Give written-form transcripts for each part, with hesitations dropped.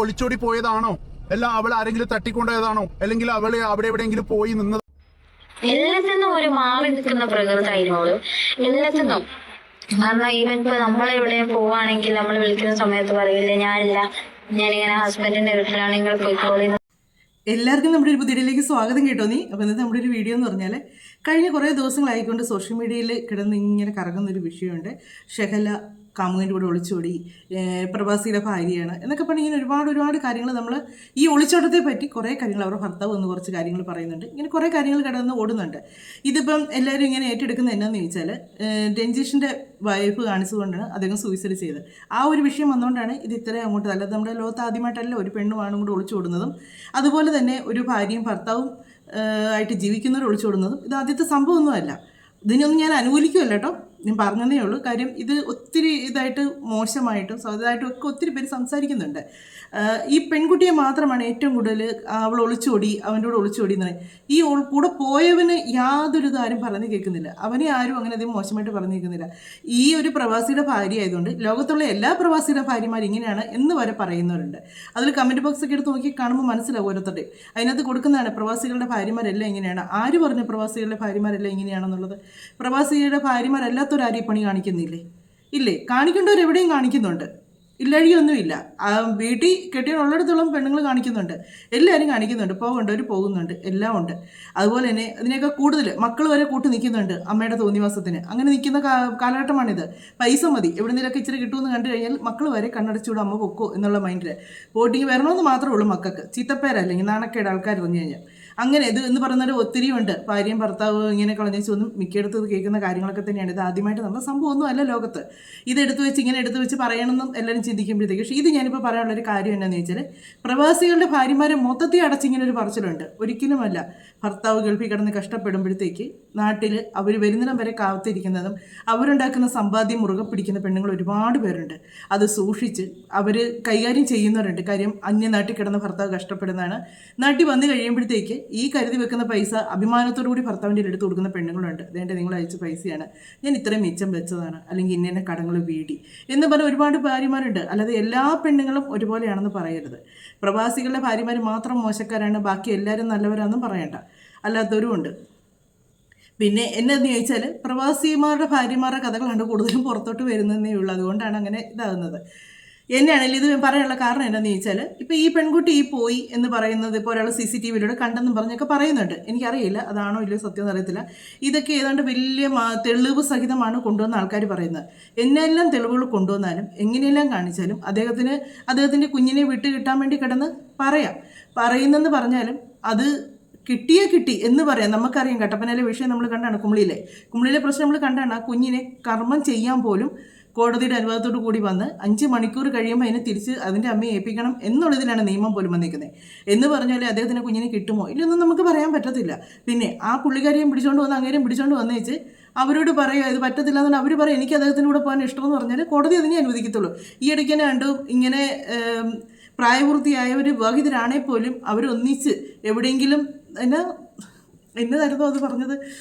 ഒളിച്ചോടി പോയതാണോ, അല്ല അവൾ ആരെങ്കിലും തട്ടിക്കൊണ്ടുപോയതാണോ, അല്ലെങ്കിൽ അവള് അവിടെ എവിടെയെങ്കിലും പോയി നിന്നത്? എല്ലാത്തിനും ഒരു മാറി നിൽക്കുന്ന പ്രകൃതി അതിനോട് എല്ലാത്തിനും. കാരണം ഈവൻ ഇപ്പൊ നമ്മളെവിടെ പോവാണെങ്കിൽ നമ്മൾ വിളിക്കുന്ന സമയത്ത് പറയില്ലേ ഞാനില്ല, ഞാനിങ്ങനെ ഹസ്ബൻഡിന്റെ വീട്ടിലാണ്, നിങ്ങൾ പോയിക്കോളി. എല്ലാവർക്കും നമ്മുടെ ഒരു പുതിയയിലേക്ക് സ്വാഗതം കേട്ടോ നീ. അപ്പോൾ ഇന്നത്തെ നമ്മുടെ ഒരു വീഡിയോ എന്ന് പറഞ്ഞാൽ കഴിഞ്ഞ കുറേ ദിവസങ്ങളായിക്കൊണ്ട് സോഷ്യൽ മീഡിയയിൽ കിടന്ന് ഇങ്ങനെ കറങ്ങുന്നൊരു വിഷയമുണ്ട്. ഷെഹല കാമുകൻ്റെ കൂടെ ഒളിച്ചോടി, പ്രവാസിയുടെ ഭാര്യയാണ് എന്നൊക്കെ പറഞ്ഞ് ഇങ്ങനെ ഒരുപാട് കാര്യങ്ങൾ നമ്മൾ ഈ ഒളിച്ചോട്ടത്തെ പറ്റി കുറേ കാര്യങ്ങൾ അവരുടെ ഭർത്താവ് എന്ന് കുറച്ച് കാര്യങ്ങൾ പറയുന്നുണ്ട്. ഇങ്ങനെ കുറേ കാര്യങ്ങൾ കിടന്ന് ഓടുന്നുണ്ട്. ഇതിപ്പം എല്ലാവരും ഇങ്ങനെ ഏറ്റെടുക്കുന്നത് എന്നാന്ന് ചോദിച്ചാൽ രഞ്ജീഷിൻ്റെ വൈഫ് കാണിച്ചുകൊണ്ടാണ് അദ്ദേഹം സൂയിസൈഡ് ചെയ്തത്. ആ ഒരു വിഷയം വന്നുകൊണ്ടാണ് ഇത് ഇത്രയും അങ്ങോട്ട്. അല്ലാതെ നമ്മുടെ ലോകത്ത് ആദ്യമായിട്ടല്ല ഒരു പെണ്ണും ആണും കൂടെ ഒളിച്ചോടുന്നതും അതുപോലെ തന്നെ ഒരു ഭാര്യയും ഭർത്താവും ആയിട്ട് ജീവിക്കുന്നവർ ഒളിച്ചോടുന്നതും ഇത് ആദ്യത്തെ സംഭവമൊന്നുമല്ല. ഇതിനൊന്നും ഞാൻ അനുകൂലിക്കുമല്ല കേട്ടോ, ഞാൻ പറഞ്ഞതേ ഉള്ളൂ. കാര്യം ഇത് ഒത്തിരി ഇതായിട്ട് മോശമായിട്ടും സ്വന്തമായിട്ടും ഒക്കെ ഒത്തിരി പേര് സംസാരിക്കുന്നുണ്ട്. ഈ പെൺകുട്ടിയെ മാത്രമാണ് ഏറ്റവും കൂടുതൽ അവൾ ഒളിച്ചോടി, അവൻ്റെ കൂടെ ഒളിച്ചോടി എന്ന് പറയും. ഈ കൂടെ പോയവന് യാതൊരു ഇതാരും പറഞ്ഞു കേൾക്കുന്നില്ല, അവനെ ആരും അങ്ങനെ അധികം മോശമായിട്ട് പറഞ്ഞു കേൾക്കുന്നില്ല. ഈ ഒരു പ്രവാസിയുടെ ഭാര്യ ആയതുകൊണ്ട് ലോകത്തുള്ള എല്ലാ പ്രവാസിയുടെ ഭാര്യമാരും ഇങ്ങനെയാണ് എന്ന് വരെ പറയുന്നവരുണ്ട്. അതിൽ കമൻറ്റ് ബോക്സ് ഒക്കെ എടുത്ത് നോക്കി കാണുമ്പോൾ മനസ്സിലാവും ഓരോരുത്തരുടെ. അതിനകത്ത് കൊടുക്കുന്നതാണ് പ്രവാസികളുടെ ഭാര്യമാരെല്ലാം ഇങ്ങനെയാണ്. ആര് പറഞ്ഞു പ്രവാസികളുടെ ഭാര്യമാരെല്ലാം ഇങ്ങനെയാണെന്നുള്ളത്? പ്രവാസികളുടെ ഭാര്യമാരല്ലാത്തവരാരും ഈ പണി കാണിക്കുന്നില്ലേ? ഇല്ലേ? കാണിക്കേണ്ടവർ എവിടെയും കാണിക്കുന്നുണ്ട്, ഇല്ലഴിയൊന്നുമില്ല. വീട്ടിൽ കെട്ടിയുള്ളിടത്തോളം പെണ്ണുങ്ങൾ കാണിക്കുന്നുണ്ട്, എല്ലാവരും കാണിക്കുന്നുണ്ട്, പോകേണ്ടവർ പോകുന്നുണ്ട്, എല്ലാം ഉണ്ട്. അതുപോലെ തന്നെ ഇതിനൊക്കെ കൂടുതൽ മക്കൾ വരെ കൂട്ടി നിൽക്കുന്നുണ്ട് അമ്മയുടെ തോന്നിവാസത്തിന്. അങ്ങനെ നിൽക്കുന്ന കാലഘട്ടമാണിത്. പൈസ മതി, എവിടെന്നെങ്കിലൊക്കെ ഇച്ചിരി കിട്ടുമെന്ന് കണ്ടു കഴിഞ്ഞാൽ മക്കൾ വരെ കണ്ണടച്ചുകൂടെ അമ്മ പൊക്കോ എന്നുള്ള മൈൻഡിൽ പോയിട്ടിങ് വരണമെന്ന് മാത്രമേ ഉള്ളൂ മക്കൾക്ക്. ചീത്തപ്പേരല്ലെങ്കിൽ നാണക്കേട് ആൾക്കാർ പറഞ്ഞു കഴിഞ്ഞാൽ. അങ്ങനെ ഇത് എന്ന് പറയുന്നത് ഒത്തിരി ഉണ്ട്. ഭാര്യയും ഭർത്താവും ഇങ്ങനെ കളഞ്ഞൊന്നും മിക്കയിടത്ത് കേൾക്കുന്ന കാര്യങ്ങളൊക്കെ തന്നെയാണ്. ഇത് ആദ്യമായിട്ട് നമ്മുടെ സംഭവമൊന്നും അല്ല ലോകത്ത്. ഇത് എടുത്തു വെച്ച് ഇങ്ങനെ എടുത്തു വെച്ച് പറയണമെന്നും എല്ലാവരും ചിന്തിക്കുമ്പോഴത്തേക്ക്. പക്ഷേ ഇത് ഞാനിപ്പോൾ പറയാനുള്ളൊരു കാര്യം എന്നാന്ന് വെച്ചാൽ പ്രവാസികളുടെ ഭാര്യമാരെ മൊത്തത്തിൽ അടച്ചിങ്ങനെ ഒരു പറച്ചിലുണ്ട്. ഒരിക്കലുമല്ല. ഭർത്താവ് ഗൾഫിൽ കിടന്ന് കഷ്ടപ്പെടുമ്പോഴത്തേക്ക് നാട്ടിൽ അവർ വരുന്നിടം വരെ കാത്തിരിക്കുന്നതും അവരുണ്ടാക്കുന്ന സമ്പാദ്യം മുറുകെ പിടിക്കുന്ന പെണ്ണുങ്ങൾ ഒരുപാട് പേരുണ്ട്. അത് സൂക്ഷിച്ച് അവർ കൈകാര്യം ചെയ്യുന്നവരുണ്ട്. കാര്യം അന്യനാട്ടിൽ കിടന്ന ഭർത്താവ് കഷ്ടപ്പെടുന്നതാണ്. നാട്ടിൽ വന്നു കഴിയുമ്പോഴത്തേക്ക് ഈ കരുതി വെക്കുന്ന പൈസ അഭിമാനത്തോടു കൂടി ഭർത്താവിൻ്റെ എടുത്ത് കൊടുക്കുന്ന പെണ്ണുങ്ങളുണ്ട്. അതേൻ്റെ നിങ്ങൾ അയച്ച പൈസയാണ്, ഞാൻ ഇത്രയും മിച്ചം വെച്ചതാണ്, അല്ലെങ്കിൽ ഇന്ന കടങ്ങൾ വീടി എന്ന് പറഞ്ഞ ഒരുപാട് ഭാര്യമാരുണ്ട്. അല്ലാതെ എല്ലാ പെണ്ണുങ്ങളും ഒരുപോലെയാണെന്ന് പറയരുത്. പ്രവാസികളുടെ ഭാര്യമാർ മാത്രം മോശക്കാരാണ്, ബാക്കി എല്ലാവരും നല്ലവരാണെന്നും പറയണ്ട, അല്ലാത്തവരും ഉണ്ട്. പിന്നെ എന്നെന്ന് ചോദിച്ചാൽ പ്രവാസിമാരുടെ ഭാര്യമാരുടെ കഥകളാണ് കൂടുതലും പുറത്തോട്ട് വരുന്നതേ ഉള്ളൂ. അതുകൊണ്ടാണ് അങ്ങനെ ഇതാകുന്നത്. എന്നെയാണെങ്കിൽ ഇത് പറയാനുള്ള കാരണം എന്താണെന്ന് ചോദിച്ചാൽ ഇപ്പോൾ ഈ പെൺകുട്ടി ഈ പോയി എന്ന് പറയുന്നത് ഇപ്പോൾ ഒരാൾ CCTVയിലൂടെ കണ്ടെന്നും പറഞ്ഞൊക്കെ പറയുന്നുണ്ട്. എനിക്കറിയില്ല അതാണോ ഇല്ലയോ സത്യം അറിയത്തില്ല. ഇതൊക്കെ ഏതാണ്ട് വലിയ തെളിവ് സഹിതമാണ് കൊണ്ടുവന്ന ആൾക്കാർ പറയുന്നത്. എന്നെല്ലാം തെളിവുകൾ കൊണ്ടുവന്നാലും എങ്ങനെയെല്ലാം കാണിച്ചാലും അദ്ദേഹത്തിൻ്റെ കുഞ്ഞിനെ വിട്ട് കിട്ടാൻ വേണ്ടി കിടന്ന് പറയുന്നെന്ന് പറഞ്ഞാലും അത് കിട്ടി എന്ന് പറയാം. നമുക്കറിയാം കട്ടപ്പനയിലെ വിഷയം നമ്മൾ കണ്ടാണ്. കുമളിയിലെ പ്രശ്നം നമ്മൾ കണ്ടാണ്. ആ കുഞ്ഞിനെ കർമ്മം ചെയ്യാൻ പോലും കോടതിയുടെ അനുവാദത്തോടു കൂടി വന്ന് 5 മണിക്കൂർ കഴിയുമ്പോൾ അതിനെ തിരിച്ച് അതിൻ്റെ അമ്മയെ ഏൽപ്പിക്കണം എന്നുള്ളതിലാണ് നിയമം പോലും വന്നിരിക്കുന്നത്. എന്ന് പറഞ്ഞാൽ അദ്ദേഹത്തിന് കുഞ്ഞിനെ കിട്ടുമോ ഇല്ലൊന്നും നമുക്ക് പറയാൻ പറ്റത്തില്ല. പിന്നെ ആ പുള്ളിക്കാരിയും പിടിച്ചുകൊണ്ട് വന്ന് അങ്ങേരെയും പിടിച്ചുകൊണ്ട് വന്നേച്ച് അവരോട് പറയുക ഇത് പറ്റത്തില്ല എന്നുകൊണ്ട് അവർ പറയും എനിക്ക് അദ്ദേഹത്തിൻ്റെ കൂടെ പോകാൻ ഇഷ്ടമെന്ന് പറഞ്ഞാൽ കോടതി അതിനെ അനുവദിക്കത്തുള്ളൂ. ഈ ഇടയ്ക്ക് തന്നെ കണ്ടും ഇങ്ങനെ പ്രായപൂർത്തിയായവർ വിവാഹിതരാണെങ്കിൽ പോലും അവരൊന്നിച്ച് എവിടെയെങ്കിലും എന്നതായിരുന്നു അത് പറഞ്ഞത്,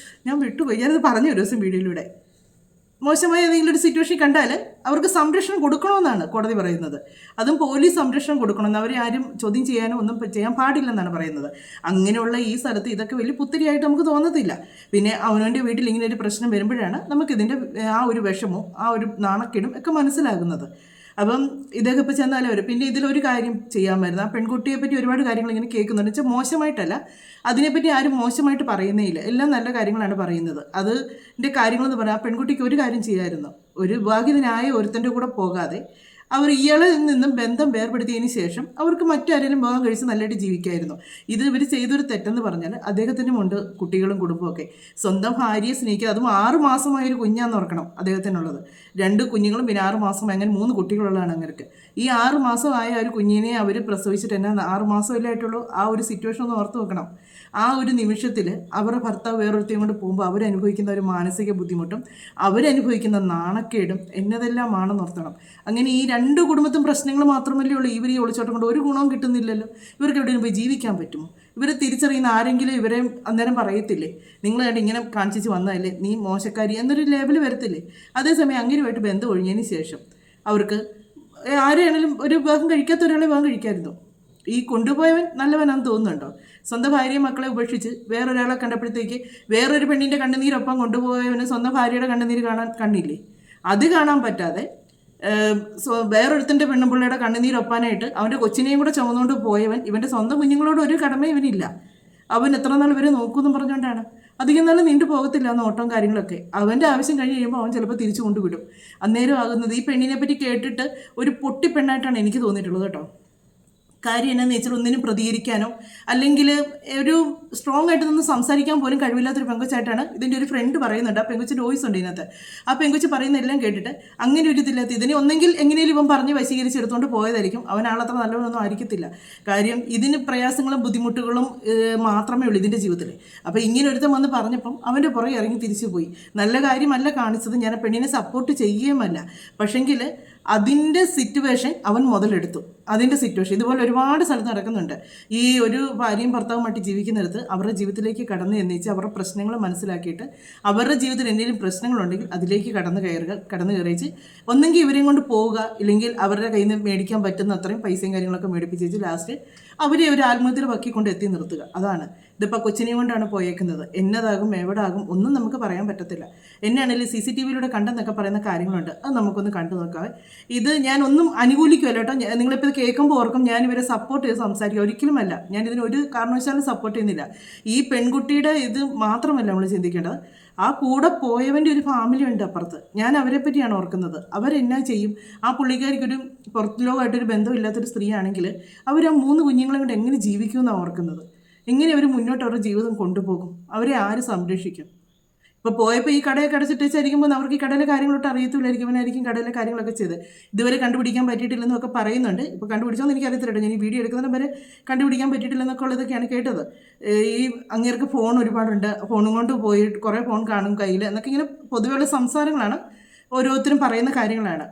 ഞാൻ വിട്ടുപോയി. ഞാനത് പറഞ്ഞു ഒരു ദിവസം വീഡിയോയിലൂടെ. മോശമായ ഏതെങ്കിലും ഒരു സിറ്റുവേഷൻ കണ്ടാൽ അവർക്ക് സംരക്ഷണം കൊടുക്കണമെന്നാണ് കോടതി പറയുന്നത്. അതും പോലീസ് സംരക്ഷണം കൊടുക്കണമെന്ന്. അവരെ ആരും ചോദ്യം ചെയ്യാനോ ഒന്നും ചെയ്യാൻ പാടില്ലെന്നാണ് പറയുന്നത്. അങ്ങനെയുള്ള ഈ സ്ഥലത്ത് ഇതൊക്കെ വലിയ പുത്തിരിയായിട്ട് നമുക്ക് തോന്നത്തില്ല. പിന്നെ അവനവൻ്റെ വീട്ടിൽ ഇങ്ങനെ ഒരു പ്രശ്നം വരുമ്പോഴാണ് നമുക്കിതിൻ്റെ ആ ഒരു വിഷമവും ആ ഒരു നാണക്കേടും ഒക്കെ മനസ്സിലാകുന്നത്. അപ്പം ഇതൊക്കെ ഇപ്പോൾ ചെന്നാലും വരും. പിന്നെ ഇതിലൊരു കാര്യം ചെയ്യാമായിരുന്നു. ആ പെൺകുട്ടിയെ പറ്റി ഒരുപാട് കാര്യങ്ങൾ ഇങ്ങനെ കേൾക്കുന്നുണ്ട്. വെച്ചാൽ മോശമായിട്ടല്ല, അതിനെപ്പറ്റി ആരും മോശമായിട്ട് പറയുന്നേ ഇല്ല, എല്ലാം നല്ല കാര്യങ്ങളാണ് പറയുന്നത്. അതിൻ്റെ കാര്യങ്ങളെന്ന് പറഞ്ഞാൽ ആ പെൺകുട്ടിക്ക് ഒരു കാര്യം ചെയ്യാമായിരുന്നു. ഒരു വിവാഹിതനായ ഒരുത്തൻ്റെ കൂടെ പോകാതെ അവർ ഇയാളിൽ നിന്നും ബന്ധം വേർപെടുത്തിയതിന് ശേഷം അവർക്ക് മറ്റാരെങ്കിലും വിവാഹം കഴിച്ച് നല്ലതായിട്ട് ജീവിക്കായിരുന്നു. ഇത് ഇവർ ചെയ്തൊരു തെറ്റെന്ന് പറഞ്ഞാൽ അദ്ദേഹത്തിനും ഉണ്ട് കുട്ടികളും കുടുംബമൊക്കെ. സ്വന്തം ഭാര്യയെ സ്നേഹിക്കുക, അതും 6 മാസമായൊരു കുഞ്ഞാന്ന് ഓർക്കണം അദ്ദേഹത്തിനുള്ളത്. 2 കുഞ്ഞുങ്ങളും പിന്നെ 6 മാസം, അങ്ങനെ 3 കുട്ടികളുള്ളതാണ് അങ്ങർക്ക്. ഈ 6 മാസമായ ഒരു കുഞ്ഞിനെ അവർ പ്രസവിച്ചിട്ട് എന്നാ 6 മാസമല്ലേ ആയിട്ടുള്ളൂ. ആ ഒരു സിറ്റുവേഷൻ ഒന്ന് ഓർത്ത് വെക്കണം. ആ ഒരു നിമിഷത്തിൽ അവരുടെ ഭർത്താവ് വേറൊരുത്തേയും കൊണ്ട് പോകുമ്പോൾ അവരനുഭവിക്കുന്ന ഒരു മാനസിക ബുദ്ധിമുട്ടും അവരനുഭവിക്കുന്ന നാണക്കേടും എന്നതെല്ലാമാണെന്ന് ഓർത്തണം. അങ്ങനെ ഈ 2 കുടുംബത്തും പ്രശ്നങ്ങൾ മാത്രമല്ലേ ഉള്ളൂ. ഇവർ ഈ ഒളിച്ചോട്ടം കൊണ്ട് ഒരു ഗുണവും കിട്ടുന്നില്ലല്ലോ. ഇവർക്ക് എവിടെയെങ്കിലും പോയി ജീവിക്കാൻ പറ്റുമോ? ഇവരെ തിരിച്ചറിയുന്ന ആരെങ്കിലും ഇവരെ അന്നേരം പറയത്തില്ലേ, നിങ്ങൾ കണ്ട് ഇങ്ങനെ കാണിച്ചു വന്നതല്ലേ, നീ മോശക്കാരി എന്നൊരു ലേബൽ വരത്തില്ലേ? അതേസമയം അങ്ങനെയുമായിട്ട് ബന്ധം ഒഴിഞ്ഞതിന് ശേഷം അവർക്ക് ആരെയാണെങ്കിലും ഒരു വിവാഹം കഴിക്കാത്ത ഒരാളെ വിവാഹം കഴിക്കായിരുന്നു. ഈ കൊണ്ടുപോയവൻ നല്ലവനാണെന്ന് തോന്നുന്നുണ്ടോ? സ്വന്തം ഭാര്യയെ മക്കളെ ഉപേക്ഷിച്ച് വേറൊരാളെ കണ്ടപ്പോഴത്തേക്ക് വേറൊരു പെണ്ണിൻ്റെ കണ്ണുനീരൊപ്പം കൊണ്ടുപോയവന് സ്വന്തം ഭാര്യയുടെ കണ്ണുനീര് കാണാൻ കണ്ണില്ലേ? അത് കാണാൻ പറ്റാതെ വേറൊരുത്തൻ്റെ പെണ്ണുപിള്ളയുടെ കണ്ണുനീരൊപ്പാനായിട്ട് അവൻ്റെ കൊച്ചിനെയും കൂടെ ചുമന്നുകൊണ്ട് പോയവൻ ഇവൻ്റെ സ്വന്തം കുഞ്ഞുങ്ങളോട് ഒരു കടമ ഇവനില്ല. അവൻ എത്ര നാൾ ഇവരെ നോക്കുമെന്നും പറഞ്ഞുകൊണ്ടാണ്. അധികം നാൾ നീണ്ടു പോകത്തില്ല എന്ന ഓട്ടം കാര്യങ്ങളൊക്കെ. അവൻ്റെ ആവശ്യം കഴിഞ്ഞ് കഴിയുമ്പോൾ അവൻ ചിലപ്പോൾ തിരിച്ചു കൊണ്ടുവിടും. അന്നേരം ആകുന്നത് ഈ പെണ്ണിനെ പറ്റി കേട്ടിട്ട് ഒരു പൊട്ടി പെണ്ണായിട്ടാണ് എനിക്ക് തോന്നിയിട്ടുള്ളത് കേട്ടോ. കാര്യം എന്നാന്ന് വെച്ചാൽ ഒന്നിനും പ്രതികരിക്കാനോ അല്ലെങ്കിൽ ഒരു സ്ട്രോങ് ആയിട്ട് നിന്ന് സംസാരിക്കാൻ പോലും കഴിവില്ലാത്തൊരു പെങ്കൊച്ചായിട്ടാണ് ഇതിൻ്റെ ഒരു ഫ്രണ്ട് പറയുന്നുണ്ട്. ആ പെങ്കൊച്ചിൻ്റെ വോയിസ് ഉണ്ട് ഇതിനകത്ത്. ആ പെങ്കൊച്ച് പറയുന്ന എല്ലാം കേട്ടിട്ട് അങ്ങനെ ഒരു ഇതില്ലാത്ത ഇതിനെ ഒന്നെങ്കിൽ എങ്ങനെയും ഇവൻ പറഞ്ഞ് വശീകരിച്ചെടുത്തുകൊണ്ട് പോയതായിരിക്കും. അവൻ ആളത്ര നല്ലവനൊന്നും ആയിരിക്കത്തില്ല. കാര്യം ഇതിന് പ്രയാസങ്ങളും ബുദ്ധിമുട്ടുകളും മാത്രമേ ഉള്ളൂ ഇതിൻ്റെ ജീവിതത്തിൽ. അപ്പോൾ ഇങ്ങനെ ഒരുത്തം വന്ന് പറഞ്ഞപ്പം അവൻ്റെ പുറകെ ഇറങ്ങി തിരിച്ചു പോയി. നല്ല കാര്യമല്ല കാണിച്ചത്, ഞാൻ ആ പെണ്ണിനെ സപ്പോർട്ട് ചെയ്യുകയുമല്ല. പക്ഷെങ്കിൽ അതിൻ്റെ സിറ്റുവേഷൻ അവൻ മുതലെടുത്തു. അതിൻ്റെ സിറ്റുവേഷൻ ഇതുപോലെ ഒരുപാട് സ്ഥലത്ത് നടക്കുന്നുണ്ട്. ഈ ഒരു ഭാര്യയും ഭർത്താവുമായിട്ട് ജീവിക്കുന്നിടത്ത് അവരുടെ ജീവിതത്തിലേക്ക് കടന്നു എന്നേച്ച് അവരുടെ പ്രശ്നങ്ങൾ മനസ്സിലാക്കിയിട്ട് അവരുടെ ജീവിതത്തിൽ എന്തെങ്കിലും പ്രശ്നങ്ങളുണ്ടെങ്കിൽ അതിലേക്ക് കടന്നു കയറിച്ച് ഒന്നെങ്കിൽ ഇവരെയും കൊണ്ട് പോവുക, ഇല്ലെങ്കിൽ അവരുടെ കയ്യിൽ നിന്ന് മേടിക്കാൻ പറ്റുന്ന അത്രയും പൈസയും കാര്യങ്ങളൊക്കെ മേടിപ്പിച്ച് ലാസ്റ്റ് അവരെ ഒരു ആത്മഹത്യയുടെ വക്കിക്കൊണ്ട് എത്തി നിർത്തുക. അതാണ്. ഇതിപ്പോൾ കൊച്ചിനെയും കൊണ്ടാണ് പോയേക്കുന്നത്. എന്നതാകും എവിടാകും ഒന്നും നമുക്ക് പറയാൻ പറ്റത്തില്ല. എന്നാണെങ്കിലും CCTVയിലൂടെ കണ്ടെന്നൊക്കെ പറയുന്ന കാര്യങ്ങളുണ്ട്. അത് നമുക്കൊന്ന് കണ്ടു നോക്കാം. ഇത് ഞാൻ ഒന്നും അനുകൂലിക്കുമല്ലോ കേട്ടോ. നിങ്ങളിപ്പോൾ ഇത് കേൾക്കുമ്പോൾ ഓർക്കും ഞാൻ ഇവരെ സപ്പോർട്ട് ചെയ്ത് സംസാരിക്കുക. ഒരിക്കലുമല്ല. ഞാൻ ഇതിന് ഒരു കാരണവശാലും സപ്പോർട്ട് ചെയ്യുന്നില്ല. ഈ പെൺകുട്ടിയുടെ ഇത് മാത്രമല്ല നമ്മൾ ചിന്തിക്കേണ്ടത്. ആ കൂടെ പോയവൻ്റെ ഒരു ഫാമിലി ഉണ്ട് അപ്പുറത്ത്. ഞാൻ അവരെ പറ്റിയാണ് ഓർക്കുന്നത്. അവരെന്നാ ചെയ്യും? ആ പുള്ളിക്കാരിക്കൊരു പുറത്ത് ലോകമായിട്ടൊരു ബന്ധമില്ലാത്തൊരു സ്ത്രീ ആണെങ്കിൽ അവർ ആ 3 കുഞ്ഞുങ്ങളെ കൊണ്ട് എങ്ങനെ ജീവിക്കുമെന്നാണ് ഓർക്കുന്നത്. എങ്ങനെ അവർ മുന്നോട്ട് അവരുടെ ജീവിതം കൊണ്ടുപോകും? അവരെ ആര് സംരക്ഷിക്കും? ഇപ്പോൾ പോയപ്പോൾ ഈ കടയൊക്കെ അടച്ചിട്ടേച്ചായിരിക്കുമ്പോൾ അവർക്ക് ഈ കടയിലെ കാര്യങ്ങളൊട്ട് അറിയത്തില്ലായിരിക്കും. ഇവനായിരിക്കും കടയിലെ കാര്യങ്ങളൊക്കെ ചെയ്ത് ഇതുവരെ കണ്ടുപിടിക്കാൻ പറ്റിയിട്ടില്ലെന്നൊക്കെ പറയുന്നുണ്ട്. ഇപ്പോൾ കണ്ടുപിടിച്ചോന്ന് എനിക്കറിയത്തില്ല. ഞാൻ ഈ വീഡിയോ എടുക്കുന്നതിന് വരെ കണ്ടുപിടിക്കാൻ പറ്റിയിട്ടില്ലെന്നൊക്കെ ഉള്ളതൊക്കെയാണ് കേട്ടത്. ഈ അങ്ങേർക്ക് ഫോൺ ഒരുപാടുണ്ട്, ഫോണും കൊണ്ട് പോയി കുറേ ഫോൺ കാണും കയ്യിൽ എന്നൊക്കെ ഇങ്ങനെ പൊതുവെയുള്ള സംസാരങ്ങളാണ്, ഓരോരുത്തരും പറയുന്ന കാര്യങ്ങളാണ്.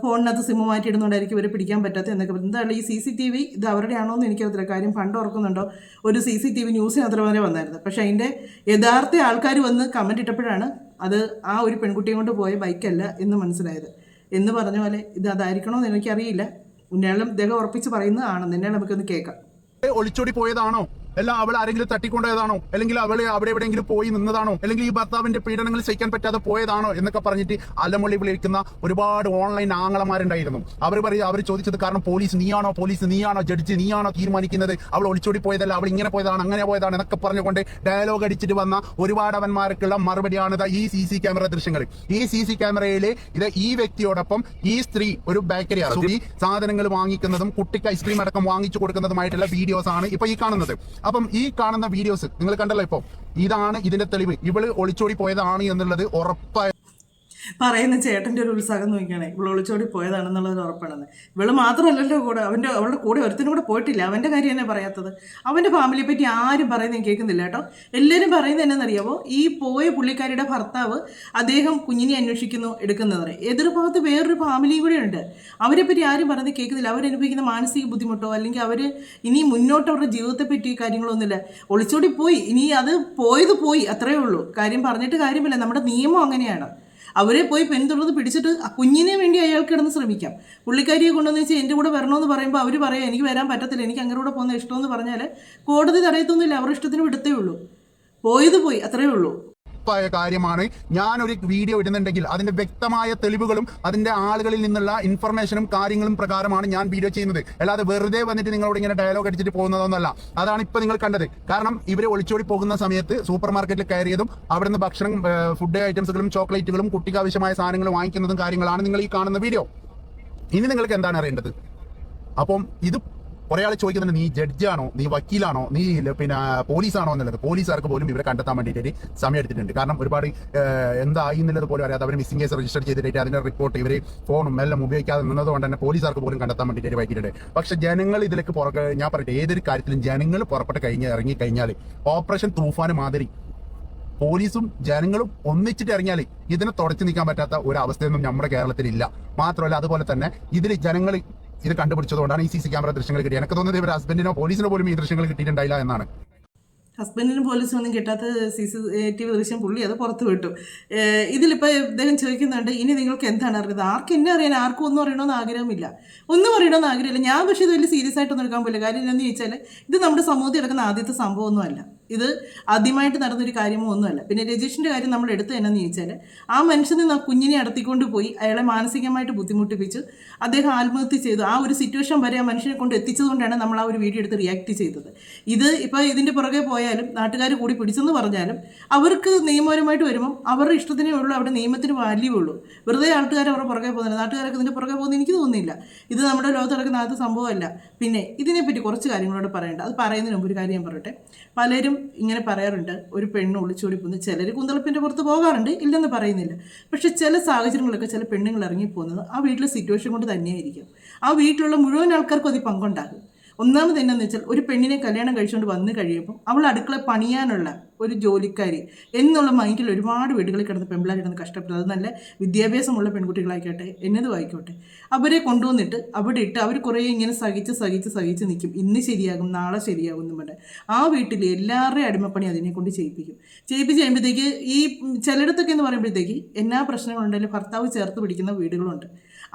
ഫോണിനകത്ത് സിമ്മ് മാറ്റിയിടുന്നുണ്ടായിരിക്കും ഇവരെ പിടിക്കാൻ പറ്റാത്ത എന്നൊക്കെ. എന്തായാലും ഈ CCTV ഇത് അവരുടെ ആണോ എന്ന് എനിക്കറിയത്തില്ല. കാര്യം പണ്ട് ഓർക്കുന്നുണ്ടോ ഒരു CCTV ന്യൂസിനകത്ത് വരെ വന്നായിരുന്നു. പക്ഷേ അതിൻ്റെ യഥാർത്ഥ ആൾക്കാർ വന്ന് കമൻറ്റ് ഇട്ടപ്പോഴാണ് അത് ആ ഒരു പെൺകുട്ടിയെ കൊണ്ട് പോയ ബൈക്കല്ല എന്ന് മനസ്സിലായത്. എന്ന് പറഞ്ഞ പോലെ ഇത് അതായിരിക്കണമെന്ന് എനിക്കറിയില്ല. ഉന്നയാളും ഇദ്ദേഹം ഉറപ്പിച്ച് പറയുന്നതാണെന്ന് എന്നെ നമുക്കൊന്ന് കേൾക്കാം. ഒളിച്ചോടി പോയതാണോ? അല്ല അവൾ ആരെങ്കിലും തട്ടിക്കൊണ്ടതാണോ? അല്ലെങ്കിൽ അവള് അവിടെ എവിടെയെങ്കിലും പോയി നിന്നതാണോ? അല്ലെങ്കിൽ ഈ ഭർത്താവിന്റെ പീഡനങ്ങൾ സഹിക്കാൻ പറ്റാതെ പോയതാണോ എന്നൊക്കെ പറഞ്ഞിട്ട് അലമൊളി വിളിക്കുന്ന ഒരുപാട് ഓൺലൈൻ ആങ്ങളമാരുണ്ടായിരുന്നു. അവർ ചോദിച്ചത് കാരണം പോലീസ് നീയാണോ ജഡ്ജി, നീയാണോ തീരുമാനിക്കുന്നത്? അവൾ ഒളിച്ചോടി പോയതല്ല, അവൾ ഇങ്ങനെ പോയതാണ്, അങ്ങനെ പോയതാണ് എന്നൊക്കെ പറഞ്ഞുകൊണ്ട് ഡയലോഗ് അടിച്ചിട്ട് വന്ന ഒരുപാട് അവന്മാർക്കുള്ള മറുപടിയാണ് ഈ CC ക്യാമറ ദൃശ്യങ്ങൾ. ഈ CC ക്യാമറയിൽ ഇത് ഈ വ്യക്തിയോടൊപ്പം ഈ സ്ത്രീ ഒരു ബേക്കറിയാണ് ഈ സാധനങ്ങൾ വാങ്ങിക്കുന്നതും കുട്ടിക്ക് ഐസ്ക്രീം അടക്കം വാങ്ങിച്ചു കൊടുക്കുന്നതുമായിട്ടുള്ള വീഡിയോസ് ആണ് ഇപ്പൊ ഈ കാണുന്നത്. അപ്പം ഈ കാണുന്ന വീഡിയോസ് നിങ്ങൾ കണ്ടല്ലോ. ഇപ്പോൾ ഇതാണ് ഇതിന്റെ തെളിവ്. ഇവള് ഒളിച്ചോടി പോയതാണ് എന്നുള്ളത് ഉറപ്പായ പറയുന്ന ചേട്ടൻ്റെ ഒരു ഉത്സാഹം നോക്കിയാണേ ഇവൾ ഒളിച്ചോടി പോയതാണെന്നുള്ളത് ഉറപ്പാണെന്ന്. ഇവള് മാത്രമല്ലല്ലോ കൂടെ അവളുടെ കൂടെ ഒരുത്തിനും കൂടെ പോയിട്ടില്ല. അവൻ്റെ കാര്യം തന്നെ പറയാത്തത്. അവൻ്റെ ഫാമിലിയെ പറ്റി ആരും പറയുന്നത് കേൾക്കുന്നില്ല കേട്ടോ. എല്ലാവരും പറയുന്നത് എന്നാണെന്നറിയാമോ? ഈ പോയ പുള്ളിക്കാരിയുടെ ഭർത്താവ് അദ്ദേഹം കുഞ്ഞിനെ അന്വേഷിക്കുന്നു എടുക്കുന്നവരെ. എതിർഭാഗത്ത് വേറൊരു ഫാമിലിയും കൂടെ ഉണ്ട്. അവരെ പറ്റി ആരും പറയുന്നത് കേൾക്കുന്നില്ല. അവരനുഭവിക്കുന്ന മാനസിക ബുദ്ധിമുട്ടോ അല്ലെങ്കിൽ അവർ ഇനി മുന്നോട്ട് അവരുടെ ജീവിതത്തെ പറ്റി കാര്യങ്ങളൊന്നുമില്ല. ഒളിച്ചോടി പോയി, ഇനി അത് പോയി അത്രയേ ഉള്ളൂ. കാര്യം പറഞ്ഞിട്ട് കാര്യമില്ല. നമ്മുടെ നിയമം അങ്ങനെയാണ്. അവരെ പോയി പിന്തുടർന്ന് പിടിച്ചിട്ട് കുഞ്ഞിനെ വേണ്ടി അയാൾക്ക് കിടന്ന് ശ്രമിക്കാം. പുള്ളിക്കാരിയെ കൊണ്ടുവന്ന് വെച്ചാൽ എൻ്റെ കൂടെ വരണമെന്ന് പറയുമ്പോൾ അവർ പറയാം എനിക്ക് വരാൻ പറ്റത്തില്ല, എനിക്ക് അങ്ങനെ കൂടെ പോകുന്ന ഇഷ്ടമെന്ന് പറഞ്ഞാൽ കോടതി തടയത്തൊന്നുമില്ല. അവരുടെ ഇഷ്ടത്തിന് വിടത്തേ ഉള്ളൂ. പോയി അത്രയേ ഉള്ളൂ. കാര്യമാണ്. ഞാനൊരു വീഡിയോ ഇടുന്നുണ്ടെങ്കിൽ അതിന്റെ വ്യക്തമായ തെളിവുകളും അതിന്റെ ആളുകളിൽ നിന്നുള്ള ഇൻഫർമേഷനും കാര്യങ്ങളും പ്രകാരമാണ് ഞാൻ വീഡിയോ ചെയ്യുന്നത്. അല്ലാതെ വെറുതെ വന്നിട്ട് നിങ്ങളോട് ഇങ്ങനെ ഡയലോഗ് അടിച്ചിട്ട് പോകുന്നതൊന്നുമല്ല. അതാണ് ഇപ്പൊ നിങ്ങൾ കണ്ടത്. കാരണം ഇവര് ഒളിച്ചോടി പോകുന്ന സമയത്ത് സൂപ്പർ മാർക്കറ്റിൽ കയറിയതും അവിടുന്ന് ഭക്ഷണം, ഫുഡ് ഐറ്റംസുകളും ചോക്ലേറ്റുകളും കുട്ടിക്ക് ആവശ്യമായ സാധനങ്ങൾ വാങ്ങിക്കുന്നതും കാര്യങ്ങളാണ് നിങ്ങൾ ഈ കാണുന്ന വീഡിയോ. ഇനി നിങ്ങൾക്ക് എന്താണ് അറിയേണ്ടത്? അപ്പം ഇത് കുറെ ആൾ ചോദിക്കുന്നുണ്ട്, നീ ജഡ്ജാണോ, നീ വക്കീലാണോ, നീ പിന്നെ പോലീസാണോ എന്നുള്ളത്. പോലീസുകാർക്ക് പോലും ഇവരെ കണ്ടെത്താൻ വേണ്ടിയിട്ട് സമയം എടുത്തിട്ടുണ്ട്. കാരണം ഒരുപാട് എന്തായി എന്നുള്ളത് പോലും അറിയാതെ അവർ മിസ്സിംഗ് കേസ് രജിസ്റ്റർ ചെയ്തിട്ട് അതിന്റെ റിപ്പോർട്ട് ഇവർ ഫോണും എല്ലാം ഉപയോഗിക്കാതെ നിന്നതുകൊണ്ട് തന്നെ പോലീസുകാർക്ക് പോലും കണ്ടെത്താൻ വേണ്ടിയിട്ട് വൈകിട്ടുണ്ട്. പക്ഷെ ജനങ്ങൾ ഇതിലേക്ക് ഞാൻ പറയട്ടെ, ഏതൊരു കാര്യത്തിലും ജനങ്ങൾ പുറപ്പെട്ട് ഇറങ്ങിക്കഴിഞ്ഞാൽ ഓപ്പറേഷൻ തൂഫാൻ മാതിരി പോലീസും ജനങ്ങളും ഒന്നിച്ചിട്ട് ഇറങ്ങിയാൽ ഇതിനെ തുടച്ചു നീക്കാൻ പറ്റാത്ത ഒരു അവസ്ഥയൊന്നും നമ്മുടെ കേരളത്തിലില്ല. മാത്രമല്ല അതുപോലെ തന്നെ ഇതിൽ ജനങ്ങൾ ഇത് കണ്ടുപിടിച്ചതുകൊണ്ടാണ് ഈ CC ക്യാമറ ദൃശ്യങ്ങൾ കിട്ടിയത്. എനിക്ക് തോന്നുന്നത് ഇവർ ഹസ്ബൻഡിനോ പോലീസിനോ പോലും ഈ ദൃശ്യങ്ങൾ കിട്ടിയിട്ടുണ്ടായില്ല എന്നാണ്. ഹസ്ബൻഡിനും പോലീസും ഒന്നും കിട്ടാത്ത CCTV ദൃശ്യം പുള്ളി അത് പുറത്ത് വിട്ടു. ഇതിലിപ്പോൾ ഇദ്ദേഹം ചോദിക്കുന്നുണ്ട്, ഇനി നിങ്ങൾക്ക് എന്താണ് അറിയുന്നത്? ആർക്കും എന്നെ അറിയാൻ, ആർക്കും ഒന്നും അറിയണമെന്ന് ആഗ്രഹമില്ല, ഒന്നും അറിയണമെന്ന് ആഗ്രഹമില്ല. ഞാൻ പക്ഷേ ഇത് വലിയ സീരിയസ് ആയിട്ടൊന്നും എടുക്കാൻ പോയില്ല. കാര്യം എന്താണെന്ന് ചോദിച്ചാൽ ഇത് നമ്മുടെ സമൂഹത്തിൽ നടക്കുന്ന ആദ്യത്തെ സംഭവമൊന്നുമല്ല, ഇത് ആദ്യമായിട്ട് നടന്നൊരു കാര്യമോ ഒന്നുമല്ല. പിന്നെ രജീഷിൻ്റെ കാര്യം നമ്മൾ എടുത്ത് എന്നാന്ന് ചോദിച്ചാൽ ആ മനുഷ്യനെ കുഞ്ഞിനെ അടത്തിക്കൊണ്ട് പോയി അയാളെ മാനസികമായിട്ട് ബുദ്ധിമുട്ടിപ്പിച്ച് അദ്ദേഹം ആത്മഹത്യ ചെയ്തു. ആ ഒരു സിറ്റുവേഷൻ വരെ ആ മനുഷ്യനെ കൊണ്ട് എത്തിച്ചതുകൊണ്ടാണ് നമ്മൾ ആ ഒരു വീഡിയോ എടുത്ത് റിയാക്ട് ചെയ്തത്. ഇത് ഇപ്പോൾ ഇതിൻ്റെ പുറകെ പോയാലും നാട്ടുകാർ കൂടി പിടിച്ചെന്ന് പറഞ്ഞാലും അവർക്ക് നിയമപരമായിട്ട് വരുമ്പം അവരുടെ ഇഷ്ടത്തിനേ ഉള്ളൂ, അവിടെ നിയമത്തിന് വാല്യൂ ഉള്ളൂ. വെറുതെ ആൾക്കാർ അവരുടെ പുറകെ പോകുന്നില്ല, നാട്ടുകാരൊക്കെ ഇതിൻ്റെ പുറകെ പോകുന്നത് എനിക്ക് തോന്നുന്നില്ല. ഇത് നമ്മുടെ ലോകത്ത് നടക്കുന്ന ആദ്യത്തെ സംഭവമല്ല. പിന്നെ ഇതിനെപ്പറ്റി കുറച്ച് കാര്യങ്ങളോട് പറയേണ്ട, അത് പറയുന്നതിന് മുമ്പ് ഒരു കാര്യം ഞാൻ പറയട്ടെ. പലരും ഇങ്ങനെ പറയാറുണ്ട്, ഒരു പെണ്ണ് ഒളിച്ചോടി പോകുന്നു. ചിലർ കുന്തളപ്പിൻ്റെ പുറത്ത് പോകാറുണ്ട്, ഇല്ലെന്ന് പറയുന്നില്ല. പക്ഷെ ചില സാഹചര്യങ്ങളൊക്കെ ചില പെണ്ണുങ്ങൾ ഇറങ്ങിപ്പോകുന്നത് ആ വീട്ടിലെ സിറ്റുവേഷൻ കൊണ്ട് തന്നെയായിരിക്കും. ആ വീട്ടിലുള്ള മുഴുവൻ ആൾക്കാർക്കും അത് പങ്കുണ്ടാകും. ഒന്നാമത് എന്നാന്ന് വെച്ചാൽ ഒരു പെണ്ണിനെ കല്യാണം കഴിച്ചുകൊണ്ട് വന്നു കഴിയുമ്പോൾ അവൾ അടുക്കള പണിയാനുള്ള ഒരു ജോലിക്കാരി എന്നുള്ള മൈൻഡിൽ ഒരുപാട് വീടുകളിൽ കിടന്ന് പെൺപിള്ളേർ കിടന്ന് കഷ്ടപ്പെടുന്നത്. അത് നല്ല വിദ്യാഭ്യാസമുള്ള പെൺകുട്ടികളായിക്കോട്ടെ എന്നതും ആയിക്കോട്ടെ, അവരെ കൊണ്ടുവന്നിട്ട് അവിടെ ഇട്ട് അവർ കുറേ ഇങ്ങനെ സഹിച്ച് നിൽക്കും. ഇന്ന് ശരിയാകും, നാളെ ശരിയാകും എന്ന് പറഞ്ഞാൽ ആ വീട്ടിൽ എല്ലാവരുടെയും അടിമപ്പണി അതിനെ കൊണ്ട് ചെയ്യിപ്പിച്ച് കഴിയുമ്പോഴത്തേക്ക് ഈ ചിലയിടത്തൊക്കെ എന്ന് പറയുമ്പോഴത്തേക്ക് എല്ലാ പ്രശ്നങ്ങളുണ്ടെങ്കിലും ഭർത്താവ് ചേർത്ത് പിടിക്കുന്ന വീടുകളുണ്ട്.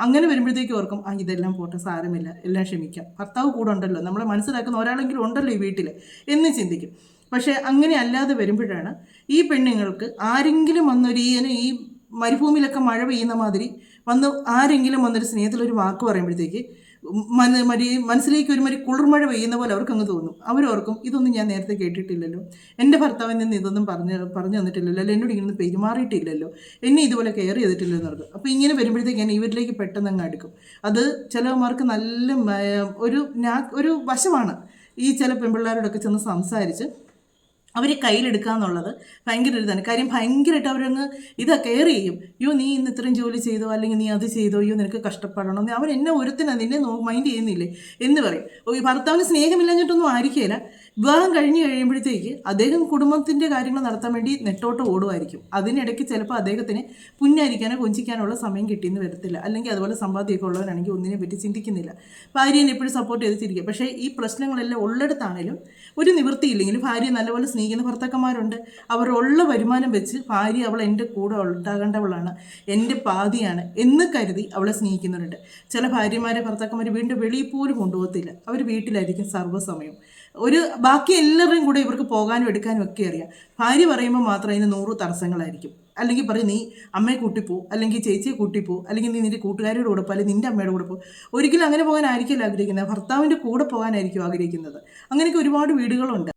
അങ്ങനെ വരുമ്പോഴത്തേക്ക് ഓർക്കും, ഇതെല്ലാം പോട്ടെ, സാരമില്ല, എല്ലാം ക്ഷമിക്കാം, ഭർത്താവ് കൂടെ ഉണ്ടല്ലോ, നമ്മളെ മനസ്സിലാക്കുന്ന ഒരാളെങ്കിലും ഉണ്ടല്ലോ ഈ വീട്ടിൽ എന്ന് ചിന്തിക്കും. പക്ഷേ അങ്ങനെ അല്ലാതെ വരുമ്പോഴാണ് ഈ പെണ്ണുങ്ങൾക്ക് ആരെങ്കിലും വന്നൊരു ഈ മരുഭൂമിയിലൊക്കെ മഴ പെയ്യുന്ന മാതിരി വന്ന് ആരെങ്കിലും വന്നൊരു സ്നേഹത്തിലൊരു വാക്ക് പറയുമ്പോഴത്തേക്ക് മനസ്സിലേക്ക് ഒരുമാതിരി കുളിർമഴ പെയ്യുന്ന പോലെ അവർക്ക് അങ്ങ് തോന്നും. അവരോർക്കും, ഇതൊന്നും ഞാൻ നേരത്തെ കേട്ടിട്ടില്ലല്ലോ, എൻ്റെ ഭർത്താവിൽ നിന്ന് ഇതൊന്നും പറഞ്ഞു തന്നിട്ടില്ലല്ലോ, അല്ല എന്നോട് ഇങ്ങനെ പെരുമാറിയിട്ടില്ലല്ലോ, എന്നെ ഇതുപോലെ കെയർ ചെയ്തിട്ടില്ലോ എന്ന് പറഞ്ഞു. അപ്പോൾ ഇങ്ങനെ വരുമ്പോഴത്തേക്ക് ഞാൻ ഇവരിലേക്ക് പെട്ടെന്ന് അങ്ങ് അടുക്കും. അത് ചിലവന്മാർക്ക് നല്ല ഒരു വശമാണ്. ഈ ചില പെൺപിള്ളേരോടൊക്കെ ചെന്ന് സംസാരിച്ച് അവരെ കയ്യിലെടുക്കുക എന്നുള്ളത് ഭയങ്കര ഒരു ഇതാണ്. കാര്യം ഭയങ്കരമായിട്ട് അവരങ്ങ് കെയർ ചെയ്യും. നീ ഇന്ന് ഇത്രയും ജോലി ചെയ്തോ, അല്ലെങ്കിൽ നീ അത് ചെയ്തോ, നിനക്ക് കഷ്ടപ്പെടണോ, അവൻ എന്നെ ഒരുത്തിനാണ്, നിന്നെ മൈൻഡ് ചെയ്യുന്നില്ലേ എന്ന് പറയും. ഈ ഭർത്താവിന് സ്നേഹമില്ലാഞ്ഞിട്ടൊന്നും ആയിരിക്കില്ല. വിവാഹം കഴിഞ്ഞ് കഴിയുമ്പോഴത്തേക്ക് അദ്ദേഹം കുടുംബത്തിൻ്റെ കാര്യങ്ങൾ നടത്താൻ വേണ്ടി നെട്ടോട്ട് ഓടുമായിരിക്കും. അതിനിടയ്ക്ക് ചിലപ്പോൾ അദ്ദേഹത്തിന് പുന്നായിരിക്കാനോ കൊഞ്ചിക്കാനുള്ള സമയം കിട്ടിയെന്ന് വരത്തില്ല. അല്ലെങ്കിൽ അതുപോലെ സമ്പാദ്യമൊക്കെ ഉള്ളവരാണെങ്കിൽ ഒന്നിനെ പറ്റി ചിന്തിക്കുന്നില്ല, ഭാര്യനെ എപ്പോഴും സപ്പോർട്ട് ചെയ്തിരിക്കുക. പക്ഷേ ഈ പ്രശ്നങ്ങളെല്ലാം ഉള്ളിടത്താണേലും ഒരു നിവൃത്തിയില്ലെങ്കിലും ഭാര്യയെ നല്ലപോലെ സ്നേഹിക്കുന്ന ഭർത്താക്കന്മാരുണ്ട്. അവരുള്ള വരുമാനം വെച്ച് ഭാര്യ അവൾ എൻ്റെ കൂടെ ഉണ്ടാകേണ്ടവളാണ്, എൻ്റെ പാതിയാണ് എന്ന് കരുതി അവളെ സ്നേഹിക്കുന്നവരുണ്ട്. ചില ഭാര്യമാരെ ഭർത്താക്കന്മാർ വീണ്ടും വെളിയിൽ പോലും കൊണ്ടുപോകത്തില്ല, അവർ വീട്ടിലായിരിക്കും സർവ്വസമയം. ബാക്കി എല്ലാവരുടെയും കൂടെ ഇവർക്ക് പോകാനും എടുക്കാനും ഒക്കെ അറിയാം. ഭാര്യ പറയുമ്പോൾ മാത്രം അതിന് 100 തടസ്സങ്ങളായിരിക്കും. അല്ലെങ്കിൽ പറയും, നീ അമ്മയെ കൂട്ടിപ്പോ, അല്ലെങ്കിൽ ചേച്ചിയെ കൂട്ടിപ്പോ, അല്ലെങ്കിൽ നീ നിൻ്റെ കൂട്ടുകാരുടെ കൂടെ പോ, അല്ലെങ്കിൽ നിൻ്റെ അമ്മയുടെ കൂടെ പോ. ഒരിക്കലും അങ്ങനെ പോകാനായിരിക്കില്ല ആഗ്രഹിക്കുന്നത്, ഭർത്താവിൻ്റെ കൂടെ പോകാനായിരിക്കും ആഗ്രഹിക്കുന്നത്. അങ്ങനെയൊക്കെ ഒരുപാട് വീടുകളുണ്ട്.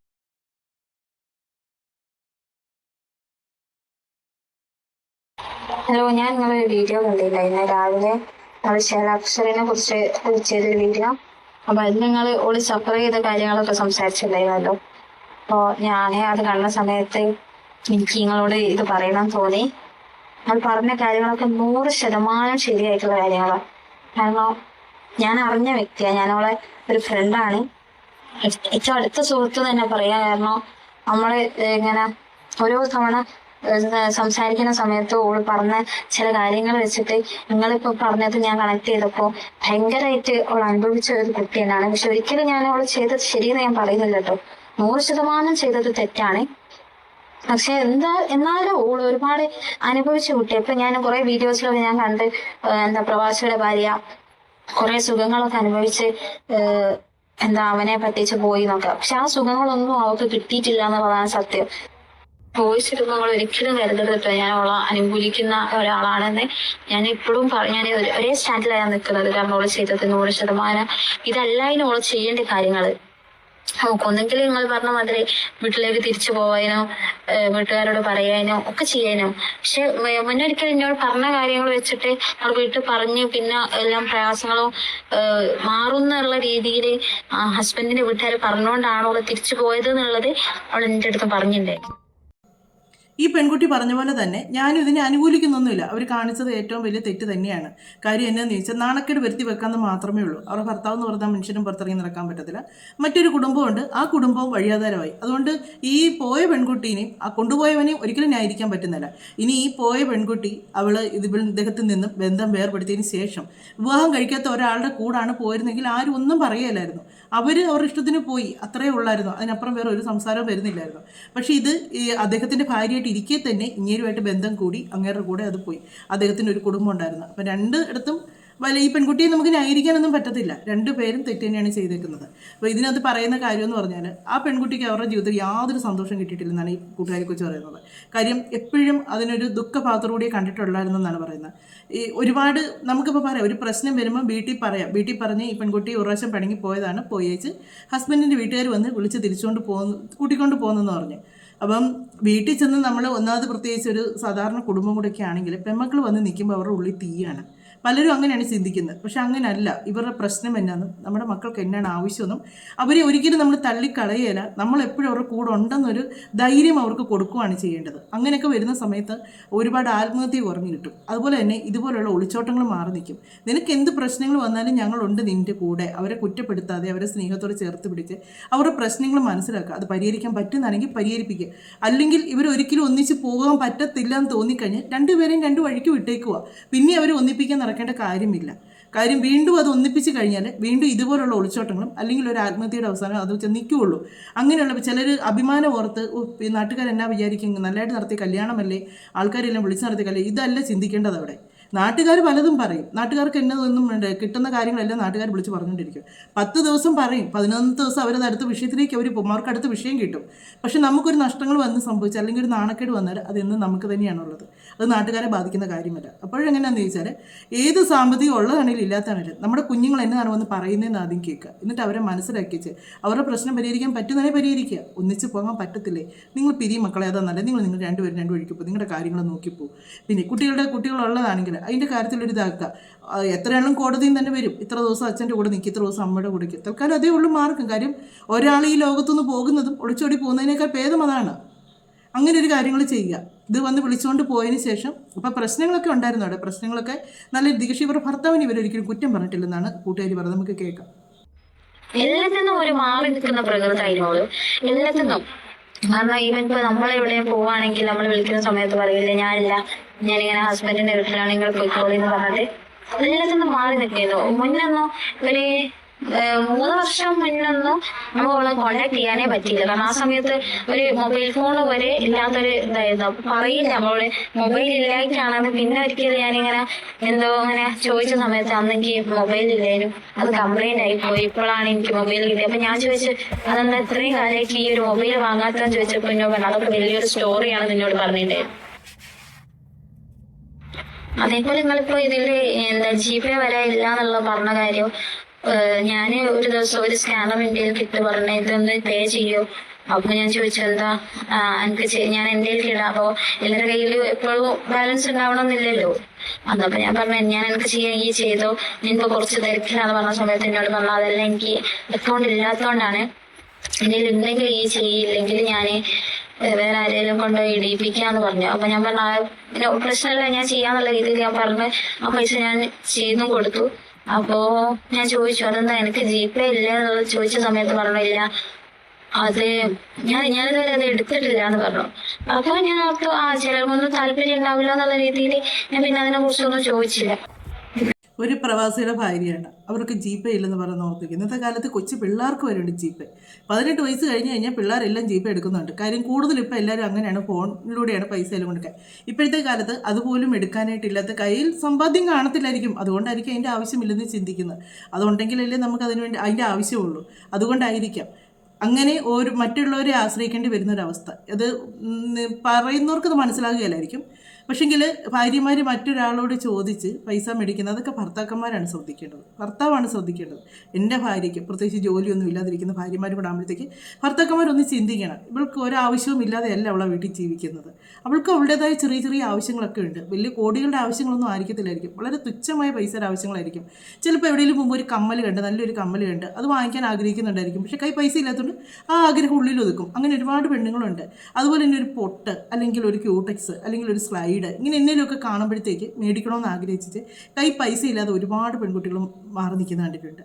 ഹലോ, ഞാൻ നിങ്ങളൊരു വീഡിയോ കണ്ടിട്ടുണ്ടായിരുന്നു രാവിലെ. അക്ഷരനെ കുറിച്ച് ചെയ്തൊരു വീഡിയോ. അപ്പൊ അത് നിങ്ങൾ സഫർ ചെയ്ത കാര്യങ്ങളൊക്കെ സംസാരിച്ചിട്ടുണ്ടായിരുന്നല്ലോ. അപ്പോൾ ഞാൻ അത് കണ്ട സമയത്ത് എനിക്ക് നിങ്ങളോട് ഇത് പറയണം തോന്നി. അത് പറഞ്ഞ കാര്യങ്ങളൊക്കെ 100% ശരിയായിട്ടുള്ള കാര്യങ്ങളാണ്. കാരണം ഞാൻ അറിഞ്ഞ വ്യക്തിയാണ്, ഞാനവളെ ഒരു ഫ്രണ്ടാണ്, ഏറ്റവും അടുത്ത സുഹൃത്ത് തന്നെ പറയാം. കാരണം നമ്മള് ഇങ്ങനെ ഓരോ തവണ സംസാരിക്കുന്ന സമയത്ത് ഓള് പറഞ്ഞ ചില കാര്യങ്ങൾ വെച്ചിട്ട് നിങ്ങളിപ്പോ പറഞ്ഞത് ഞാൻ കണക്ട് ചെയ്തപ്പോ ഭയങ്കരമായിട്ട് അവൾ അനുഭവിച്ച ഒരു കുട്ടി തന്നെയാണ്. പക്ഷെ ഒരിക്കലും ഞാൻ അവള് ചെയ്തത് ശരിയെന്ന് ഞാൻ പറയുന്നില്ല കേട്ടോ, 100% ചെയ്തത് തെറ്റാണ്. പക്ഷെ എന്നാലും ഓള് ഒരുപാട് അനുഭവിച്ച കുട്ടി. ഇപ്പൊ ഞാൻ കുറെ വീഡിയോസിലൊക്കെ ഞാൻ കണ്ട് പ്രവാസിയുടെ ഭാര്യ കുറെ സുഖങ്ങളൊക്കെ അനുഭവിച്ച് അവനെ പറ്റിച്ച് പോയി നോക്കാം. പക്ഷെ ആ സുഖങ്ങളൊന്നും അവൾക്ക് കിട്ടിയിട്ടില്ല എന്നുള്ളതാണ് സത്യം. വോയിസ് ഇടുമ്പോൾ നമ്മൾ ഒരിക്കലും കരുതരുത് കേട്ടോ, ഞാൻ അവളെ അനുകൂലിക്കുന്ന ഒരാളാണെന്ന്. ഞാൻ ഇപ്പോഴും ഞാൻ ഒരേ സ്റ്റാൻഡിലാണ് നിൽക്കുന്നത്. കാരണം അവള് ചെയ്തത് 100% ഇതല്ലായിരുന്നു അവള് ചെയ്യേണ്ട കാര്യങ്ങള്. ഒന്നെങ്കിൽ നിങ്ങൾ പറഞ്ഞ മാതിരി വീട്ടിലേക്ക് തിരിച്ചു പോവാനോ വീട്ടുകാരോട് പറയാനോ ഒക്കെ ചെയ്യാനോ. പക്ഷെ മുന്നൊരിക്കലും എന്നോട് പറഞ്ഞ കാര്യങ്ങൾ വെച്ചിട്ട് അവൾ വീട്ടിൽ പറഞ്ഞ് പിന്നെ എല്ലാം പ്രയാസങ്ങളും മാറുന്നുള്ള രീതിയിൽ ഹസ്ബൻഡിന്റെ വീട്ടുകാർ പറഞ്ഞുകൊണ്ടാണ് അവള് തിരിച്ചു പോയത് എന്നുള്ളത് അവൾ എൻ്റെ അടുത്ത് പറഞ്ഞിട്ടുണ്ടായിരുന്നു. ഈ പെൺകുട്ടി പറഞ്ഞ പോലെ തന്നെ ഞാനും ഇതിനെ അനുകൂലിക്കുന്നൊന്നുമില്ല. അവർ കാണിച്ചത് ഏറ്റവും വലിയ തെറ്റ് തന്നെയാണ്. കാര്യം എന്നാന്ന് ചോദിച്ചാൽ നാണക്കേട് വരുത്തി വെക്കാമെന്ന് മാത്രമേ ഉള്ളൂ. അവരുടെ ഭർത്താവ് എന്ന് പറഞ്ഞാൽ മനുഷ്യനും പുറത്തിറങ്ങി നടക്കാൻ പറ്റത്തില്ല. മറ്റൊരു കുടുംബമുണ്ട്, ആ കുടുംബവും വഴിയാധാരമായി. അതുകൊണ്ട് ഈ പോയ പെൺകുട്ടീനെയും ആ കൊണ്ടുപോയവനെയും ഒരിക്കലും ന്യായീകരിക്കാൻ പറ്റുന്നില്ല. ഇനി ഈ പോയ പെൺകുട്ടി ഇദ്ദേഹത്തിൽ നിന്നും ബന്ധം വേർപെടുത്തിയതിന് ശേഷം വിവാഹം കഴിക്കാത്ത ഒരാളുടെ കൂടാണ് പോയിരുന്നെങ്കിൽ ആരും ഒന്നും പറയലായിരുന്നു. അവരുടെ ഇഷ്ടത്തിന് പോയി, അത്രയേ ഉള്ളായിരുന്നു. അതിനപ്പുറം വേറെ ഒരു സംസാരവും വരുന്നില്ലായിരുന്നു. പക്ഷേ ഇത് ഈ അദ്ദേഹത്തിൻ്റെ ഭാര്യയായിട്ട് ഇരിക്കെ തന്നെ ഇങ്ങേരുമായിട്ട് ബന്ധം കൂടി അങ്ങേരുടെ കൂടെ അത് പോയി. അദ്ദേഹത്തിന് ഒരു കുടുംബം ഉണ്ടായിരുന്നു. അപ്പം രണ്ടിടത്തും ഈ പെൺകുട്ടിയെ നമുക്ക് ന്യായീകരിക്കാനൊന്നും പറ്റത്തില്ല. രണ്ടുപേരും തെറ്റ് തന്നെയാണ് ചെയ്തേക്കുന്നത്. അപ്പോൾ ഇതിനകത്ത് പറയുന്ന കാര്യം എന്ന് പറഞ്ഞാൽ ആ പെൺകുട്ടിക്ക് അവരുടെ ജീവിതത്തിൽ യാതൊരു സന്തോഷം കിട്ടിയിട്ടില്ലെന്നാണ് ഈ കൂട്ടുകാരെക്കുറിച്ച് പറയുന്നത്. കാര്യം എപ്പോഴും അതിനൊരു ദുഃഖപാത്രകൂടെ കണ്ടിട്ടുള്ളായിരുന്നു എന്നാണ് പറയുന്നത്. ഈ ഒരുപാട് നമുക്കിപ്പോൾ പറയാം, ഒരു പ്രശ്നം വരുമ്പോൾ വീട്ടിൽ പറഞ്ഞ് ഈ പെൺകുട്ടി ഒരു പ്രാവശ്യം പിണങ്ങി പോയതാണ്, പോയേച്ച് ഹസ്ബൻഡിൻ്റെ വീട്ടുകാർ വന്ന് വിളിച്ച് കൂട്ടിക്കൊണ്ട് പോകുന്നെന്ന് പറഞ്ഞ്. അപ്പം വീട്ടിൽ ചെന്ന് നമ്മൾ ഒന്നാമത് പ്രത്യേകിച്ച് ഒരു സാധാരണ കുടുംബം കൂടെയൊക്കെ ആണെങ്കിൽ പെൺമക്കൾ വന്ന് നിൽക്കുമ്പോൾ അവരുടെ ഉള്ളിൽ തീയാണ്. പലരും അങ്ങനെയാണ് ചിന്തിക്കുന്നത്. പക്ഷെ അങ്ങനെയല്ല. ഇവരുടെ പ്രശ്നം എന്നാന്നും നമ്മുടെ മക്കൾക്ക് എന്നാണ് ആവശ്യമെന്നും അവരെ ഒരിക്കലും നമ്മൾ തള്ളിക്കളയല. നമ്മൾ എപ്പോഴും അവരുടെ കൂടെ ഉണ്ടെന്നൊരു ധൈര്യം അവർക്ക് കൊടുക്കുകയാണ് ചെയ്യേണ്ടത്. അങ്ങനെയൊക്കെ വരുന്ന സമയത്ത് ഒരുപാട് ആത്മഹത്യ കുറഞ്ഞു കിട്ടും. അതുപോലെ തന്നെ ഇതുപോലുള്ള ഒളിച്ചോട്ടങ്ങൾ മാറി നിൽക്കും. നിനക്ക് എന്ത് പ്രശ്നങ്ങൾ വന്നാലും ഞങ്ങളുണ്ട് നിൻ്റെ കൂടെ. അവരെ കുറ്റപ്പെടുത്താതെ അവരെ സ്നേഹത്തോടെ ചേർത്ത് പിടിച്ച് അവരുടെ പ്രശ്നങ്ങൾ മനസ്സിലാക്കുക. അത് പരിഹരിക്കാൻ പറ്റുന്നതാണെങ്കിൽ പരിഹരിപ്പിക്കുക. അല്ലെങ്കിൽ ഇവരൊരിക്കലും ഒന്നിച്ച് പോകാൻ പറ്റത്തില്ല എന്ന് തോന്നിക്കഴിഞ്ഞാൽ രണ്ടുപേരെയും രണ്ട് വഴിക്ക് വിട്ടേക്കുക. പിന്നെ അവർ ഒന്നിപ്പിക്കാൻ നടക്കേണ്ട കാര്യമില്ല. കാര്യം വീണ്ടും അത് ഒന്നിപ്പിച്ച് കഴിഞ്ഞാൽ വീണ്ടും ഇതുപോലുള്ള ഒളിച്ചോട്ടങ്ങളും അല്ലെങ്കിൽ ഒരു ആത്മഹത്യയുടെ അവസാനം അത് വെച്ച് നിൽക്കുകയുള്ളൂ. അങ്ങനെയുള്ള ചിലർ അഭിമാനം ഓർത്ത് നാട്ടുകാരെന്നാ വിചാരിക്കും, നല്ലതായിട്ട് നടത്തിയ കല്യാണമല്ലേ, ആൾക്കാരെല്ലാം വിളിച്ച് നടത്തിയ കല്യാണം, ഇതല്ല ചിന്തിക്കേണ്ടത്. അവിടെ നാട്ടുകാർ പലതും പറയും. നാട്ടുകാർക്ക് എന്നതൊന്നും കിട്ടുന്ന കാര്യങ്ങളെല്ലാം നാട്ടുകാർ വിളിച്ച് പറഞ്ഞുകൊണ്ടിരിക്കും. 10 ദിവസം പറയും, 11ാമത്തെ ദിവസം അവരത് അടുത്ത വിഷയത്തിലേക്ക് അവർക്ക് അടുത്ത വിഷയം കിട്ടും. പക്ഷെ നമുക്കൊരു നഷ്ടങ്ങൾ വന്ന് സംഭവിച്ചാൽ അല്ലെങ്കിൽ ഒരു നാണക്കേട് വന്നാൽ അതെന്നും നമുക്ക് തന്നെയാണുള്ളത്. അത് നാട്ടുകാരെ ബാധിക്കുന്ന കാര്യമല്ല. അപ്പോഴെങ്ങനെയാണെന്ന് ചോദിച്ചാൽ ഏത് സാമ്പത്തികം ഉള്ളതാണെങ്കിലും ഇല്ലാത്തതാണെങ്കിലും നമ്മുടെ കുഞ്ഞുങ്ങൾ എന്നാണ് വന്ന് പറയുന്നതെന്ന് ആദ്യം കേൾക്കുക. എന്നിട്ട് അവരെ മനസ്സിലാക്കിച്ച് അവരുടെ പ്രശ്നം പരിഹരിക്കാൻ പറ്റുന്നതിനെ പരിഹരിക്കുക. ഒന്നിച്ച് പോകാൻ പറ്റത്തില്ലേ, നിങ്ങൾ പിരിയും മക്കളെ, അതാ നല്ല, നിങ്ങൾ രണ്ടുപേരും രണ്ട് വഴിക്ക് പോകും, നിങ്ങളുടെ കാര്യങ്ങൾ നോക്കിപ്പോവും. പിന്നെ കുട്ടികളുള്ളതാണെങ്കിൽ അതിൻ്റെ കാര്യത്തിലൊരു ഇതാക്കുക. എത്രയാണെങ്കിലും കോടതിയും തന്നെ വരും, ഇത്ര ദിവസം അച്ഛൻ്റെ കൂടെ നിൽക്കും, ഇത്ര ദിവസം അമ്മയുടെ കൂടെ നിൽക്കും. തൽക്കാലം അതേ ഉള്ളൂ മാർക്കും. കാര്യം ഒരാൾ ഈ ലോകത്തുനിന്ന് പോകുന്നതും ഒളിച്ചോടി പോകുന്നതിനേക്കാൾ ഭേദം അതാണ്. അങ്ങനെ ഒരു കാര്യങ്ങൾ ചെയ്യുക. ഇത് വന്ന് വിളിച്ചുകൊണ്ട് പോയതിന് ശേഷം ഇപ്പം പ്രശ്നങ്ങളൊക്കെ ഉണ്ടായിരുന്നു അവിടെ. പ്രശ്നങ്ങളൊക്കെ നല്ല രീതിക്ക് ഇവരുടെ ഭർത്താവിന് ഇവരൊരിക്കലും കുറ്റം പറഞ്ഞിട്ടില്ലെന്നാണ് കൂട്ടുകാരി പറഞ്ഞത്. നമുക്ക് കേൾക്കാം. എല്ലാത്തിനും ഒരു മാറി നിൽക്കുന്ന പ്രകൃതമായിരുന്നു എല്ലാത്തിനും. കാരണം ഈവൻ ഇപ്പൊ നമ്മളെവിടെയും പോവാണെങ്കിൽ നമ്മൾ വിളിക്കുന്ന സമയത്ത് പറയില്ലേ ഞാനില്ല, ഞാനിങ്ങനെ ഹസ്ബൻഡിന്റെ വീട്ടിലാണ്, നിങ്ങൾ പോയിക്കോളി എന്ന് പറഞ്ഞിട്ട് എല്ലാത്തിനും മാറി നിൽക്കുന്നു. മുന്നൊന്നും ഒരു 3 വർഷം മുന്നൊന്നും നമ്മളെ കോണ്ടാക്ട് ചെയ്യാനേ പറ്റിയില്ല. കാരണം ആ സമയത്ത് ഒരു മൊബൈൽ ഫോൺ വരെ ഇല്ലാത്തൊരു ഇതായിരുന്നു. അപ്പൊ പറയില്ല നമ്മളോട് മൊബൈൽ ഇല്ലായിട്ടാണെന്ന്. പിന്നെ ഒരിക്കലും ഞാനിങ്ങനെ എന്തോ അങ്ങനെ ചോദിച്ച സമയത്ത് അന്ന് എനിക്ക് മൊബൈൽ ഇല്ലേനും, അത് കംപ്ലൈന്റ് ആയി പോയി, ഇപ്പോഴാണ് എനിക്ക് മൊബൈൽ കിട്ടിയത്. അപ്പൊ ഞാൻ ചോദിച്ചു അതെന്താ ഇത്രയും കാലമായിട്ട് ഈ ഒരു മൊബൈൽ വാങ്ങാത്താന്ന് ചോദിച്ചപ്പോൾ എന്നോട് പറഞ്ഞു അതൊക്കെ വലിയൊരു സ്റ്റോറിയാണ് നിന്നോട് പറഞ്ഞിട്ടുണ്ടായിരുന്നു. അതേപോലെ നിങ്ങളിപ്പോ ഇതില് എന്താ ജിപേ വരെ ഇല്ല എന്നുള്ള പറഞ്ഞ കാര്യം, ഞാന് ഒരു ദിവസം ഒരു സ്കാനർ ഇന്ത്യയിൽ കിട്ടി പറഞ്ഞ ഇതൊന്ന് പേ ചെയ്യോ. അപ്പൊ ഞാൻ ചോദിച്ചു എന്താ എനിക്ക് ഞാൻ എന്തെങ്കിലും ഇടാം, അപ്പൊ എല്ലാവരുടെ കയ്യിൽ എപ്പോഴും ബാലൻസ് ഉണ്ടാവണമെന്നില്ലല്ലോ. അന്നപ്പോ ഞാൻ പറഞ്ഞു ഞാൻ എനിക്ക് ചെയ്യാൻ ഈ ചെയ്തോ, നിനിപ്പോ കുറച്ച് തിരക്കിലാന്ന് പറഞ്ഞ സമയത്ത് എന്നോട് പറഞ്ഞു അതെല്ലാം എനിക്ക് അക്കൗണ്ട് ഇല്ലാത്തതുകൊണ്ടാണ്, എന്റെ ഉണ്ടെങ്കിൽ ഈ ചെയ്യില്ലെങ്കിൽ ഞാന് വേറെ ആരെങ്കിലും കൊണ്ടുപോയി ഇടിപ്പിക്കാന്ന് പറഞ്ഞു. അപ്പൊ ഞാൻ പറഞ്ഞു പ്രശ്നമില്ല, ഞാൻ ചെയ്യാന്നുള്ള രീതിയിൽ ഞാൻ പറഞ്ഞ് ആ പൈസ ഞാൻ ചെയ്തും കൊടുത്തു. അപ്പോ ഞാൻ ചോദിച്ചു അതെന്താ എനിക്ക് ജിപേ ഇല്ല എന്നുള്ളത് ചോദിച്ച സമയത്ത് പറഞ്ഞില്ല, അത് ഞാനിതുവരെ അത് എടുത്തിട്ടില്ല എന്ന് പറഞ്ഞു. അപ്പൊ ഞാൻ ഓർത്തു ചിലർക്കൊന്നും താല്പര്യം ഉണ്ടാവില്ല എന്നുള്ള രീതിയിൽ ഞാൻ പിന്നെ അതിനെ കുറിച്ചൊന്നും ചോദിച്ചില്ല. ഒരു പ്രവാസിയുടെ ഭാര്യയാണ്, അവർക്ക് ജിപേ ഇല്ലെന്ന് പറഞ്ഞ് ഓർത്തിരിക്കും. ഇന്നത്തെ കാലത്ത് കൊച്ചു പിള്ളേർക്ക് വരുന്നുണ്ട് ജിപേ. 18 വയസ്സ് കഴിഞ്ഞ് കഴിഞ്ഞാൽ പിള്ളേരെല്ലാം ജിപേ എടുക്കുന്നുണ്ട്. കാര്യം കൂടുതൽ ഇപ്പോൾ എല്ലാവരും അങ്ങനെയാണ്, ഫോണിലൂടെയാണ് പൈസ എല്ലാം കൊടുക്കാൻ. ഇപ്പോഴത്തെ കാലത്ത് അതുപോലും എടുക്കാനായിട്ടില്ലാത്ത, കയ്യിൽ സമ്പാദ്യം കാണത്തില്ലായിരിക്കും, അതുകൊണ്ടായിരിക്കും അതിൻ്റെ ആവശ്യമില്ലെന്ന് ചിന്തിക്കുന്നത്. അതുണ്ടെങ്കിലല്ലേ നമുക്ക് അതിൻ്റെ ആവശ്യമുള്ളൂ. അതുകൊണ്ടായിരിക്കാം അങ്ങനെ മറ്റുള്ളവരെ ആശ്രയിക്കേണ്ടി വരുന്നൊരവസ്ഥ. അത് പറയുന്നവർക്കത് മനസ്സിലാകുകയില്ലായിരിക്കും. പക്ഷെങ്കിൽ ഭാര്യമാർ മറ്റൊരാളോട് ചോദിച്ച് പൈസ മേടിക്കുന്നത് അതൊക്കെ ഭർത്താക്കന്മാരാണ് ശ്രദ്ധിക്കേണ്ടത്, ഭർത്താവാണ് ശ്രദ്ധിക്കേണ്ടത്. എൻ്റെ ഭാര്യയ്ക്ക് പ്രത്യേകിച്ച് ജോലിയൊന്നും ഇല്ലാതിരിക്കുന്ന ഭാര്യമാർ കൂടെ ആകുമ്പോഴത്തേക്ക് ഭർത്താക്കന്മാരൊന്ന് ചിന്തിക്കണം. ഇവൾക്ക് ഒരാവശ്യവും ഇല്ലാതെയല്ല അവളെ വീട്ടിൽ ജീവിക്കുന്നത്. അവൾക്ക് അവളുടേതായ ചെറിയ ചെറിയ ആവശ്യങ്ങളൊക്കെ ഉണ്ട്. വലിയ കോടികളുടെ ആവശ്യങ്ങളൊന്നും ആയിരിക്കത്തില്ലായിരിക്കും, വളരെ തുച്ഛമായ പൈസയുടെ ആവശ്യങ്ങളായിരിക്കും. ചിലപ്പോൾ എവിടെയെങ്കിലും മുമ്പ് ഒരു കമ്മൽ കണ്ട്, നല്ലൊരു കമ്മൽ കണ്ട് അത് വാങ്ങിക്കാൻ ആഗ്രഹിക്കുന്നുണ്ടായിരിക്കും. പക്ഷേ കൈ പൈസ ഇല്ലാത്തതുകൊണ്ട് ആ ആഗ്രഹം ഉള്ളിൽ ഒതുക്കും. അങ്ങനെ ഒരുപാട് പെണ്ണുങ്ങളുണ്ട്. അതുപോലെ തന്നെ ഒരു പൊട്ട് അല്ലെങ്കിൽ ഒരു ക്യൂടെക്സ് അല്ലെങ്കിൽ ഒരു സ്ലൈഡ് ഇങ്ങനെ എന്തെങ്കിലുമൊക്കെ കാണുമ്പോഴത്തേക്ക് മേടിക്കണമെന്ന് ആഗ്രഹിച്ചിട്ട് കൈ പൈസ ഇല്ലാതെ ഒരുപാട് പെൺകുട്ടികളും മാറി നിൽക്കുന്ന കണ്ടിട്ടുണ്ട്.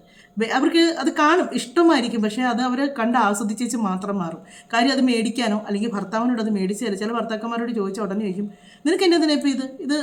അവർക്ക് അത് കാണും, ഇഷ്ടമായിരിക്കും, പക്ഷേ അത് അവർ കണ്ട് ആസ്വദിച്ചേച്ച് മാത്രം മാറും. കാര്യം അത് മേടിക്കാനോ അല്ലെങ്കിൽ ഭർത്താവിനോട് അത് മേടിച്ചാൽ ചില ഭർത്താക്കന്മാരോട് ചോദിച്ച ഉടനെ ചോദിക്കും നിനക്ക് എൻ്റെ തന്നെ ഇപ്പോൾ ഇത്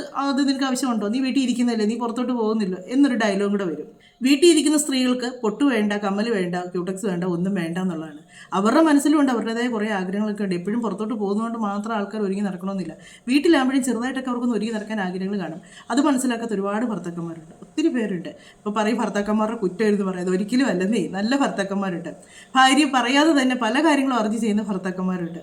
നിനക്ക് ആവശ്യമുണ്ടോ, നീ വീട്ടിൽ ഇരിക്കുന്നില്ലേ, നീ പുറത്തോട്ട് പോകുന്നില്ലോ എന്നൊരു ഡയലോഗ് കൂടെ വരും. വീട്ടിൽ ഇരിക്കുന്ന സ്ത്രീകൾക്ക് പൊട്ട് വേണ്ട, കമ്മൽ വേണ്ട, ക്യൂടെക്സ് വേണ്ട, ഒന്നും വേണ്ട എന്നുള്ളതാണ്. അവരുടെ മനസ്സിലുണ്ട് അവരുടേതായ കുറേ ആഗ്രഹങ്ങളൊക്കെ ഉണ്ട്. എപ്പോഴും പുറത്തോട്ട് പോകുന്നതുകൊണ്ട് മാത്രം ആൾക്കാർ ഒരുങ്ങി നടക്കണമെന്നില്ല. വീട്ടിലാകുമ്പോഴും ചെറുതായിട്ടൊക്കെ അവർക്കൊന്ന് ഒരുങ്ങി നടക്കാൻ ആഗ്രഹങ്ങൾ കാണും. അത് മനസ്സിലാക്കാത്ത ഒരുപാട് ഭർത്താക്കന്മാരുണ്ട്, ഒത്തിരി പേരുണ്ട്. ഇപ്പോൾ പറയും ഭർത്താക്കന്മാരുടെ കുറ്റം എന്ന് പറയുന്നത്, ഒരിക്കലും അല്ലെന്നേ. നല്ല ഭർത്താക്കന്മാരുണ്ട്. ഭാര്യ പറയാതെ തന്നെ പല കാര്യങ്ങളും അറിഞ്ഞ് ചെയ്യുന്ന ഭർത്താക്കന്മാരുണ്ട്.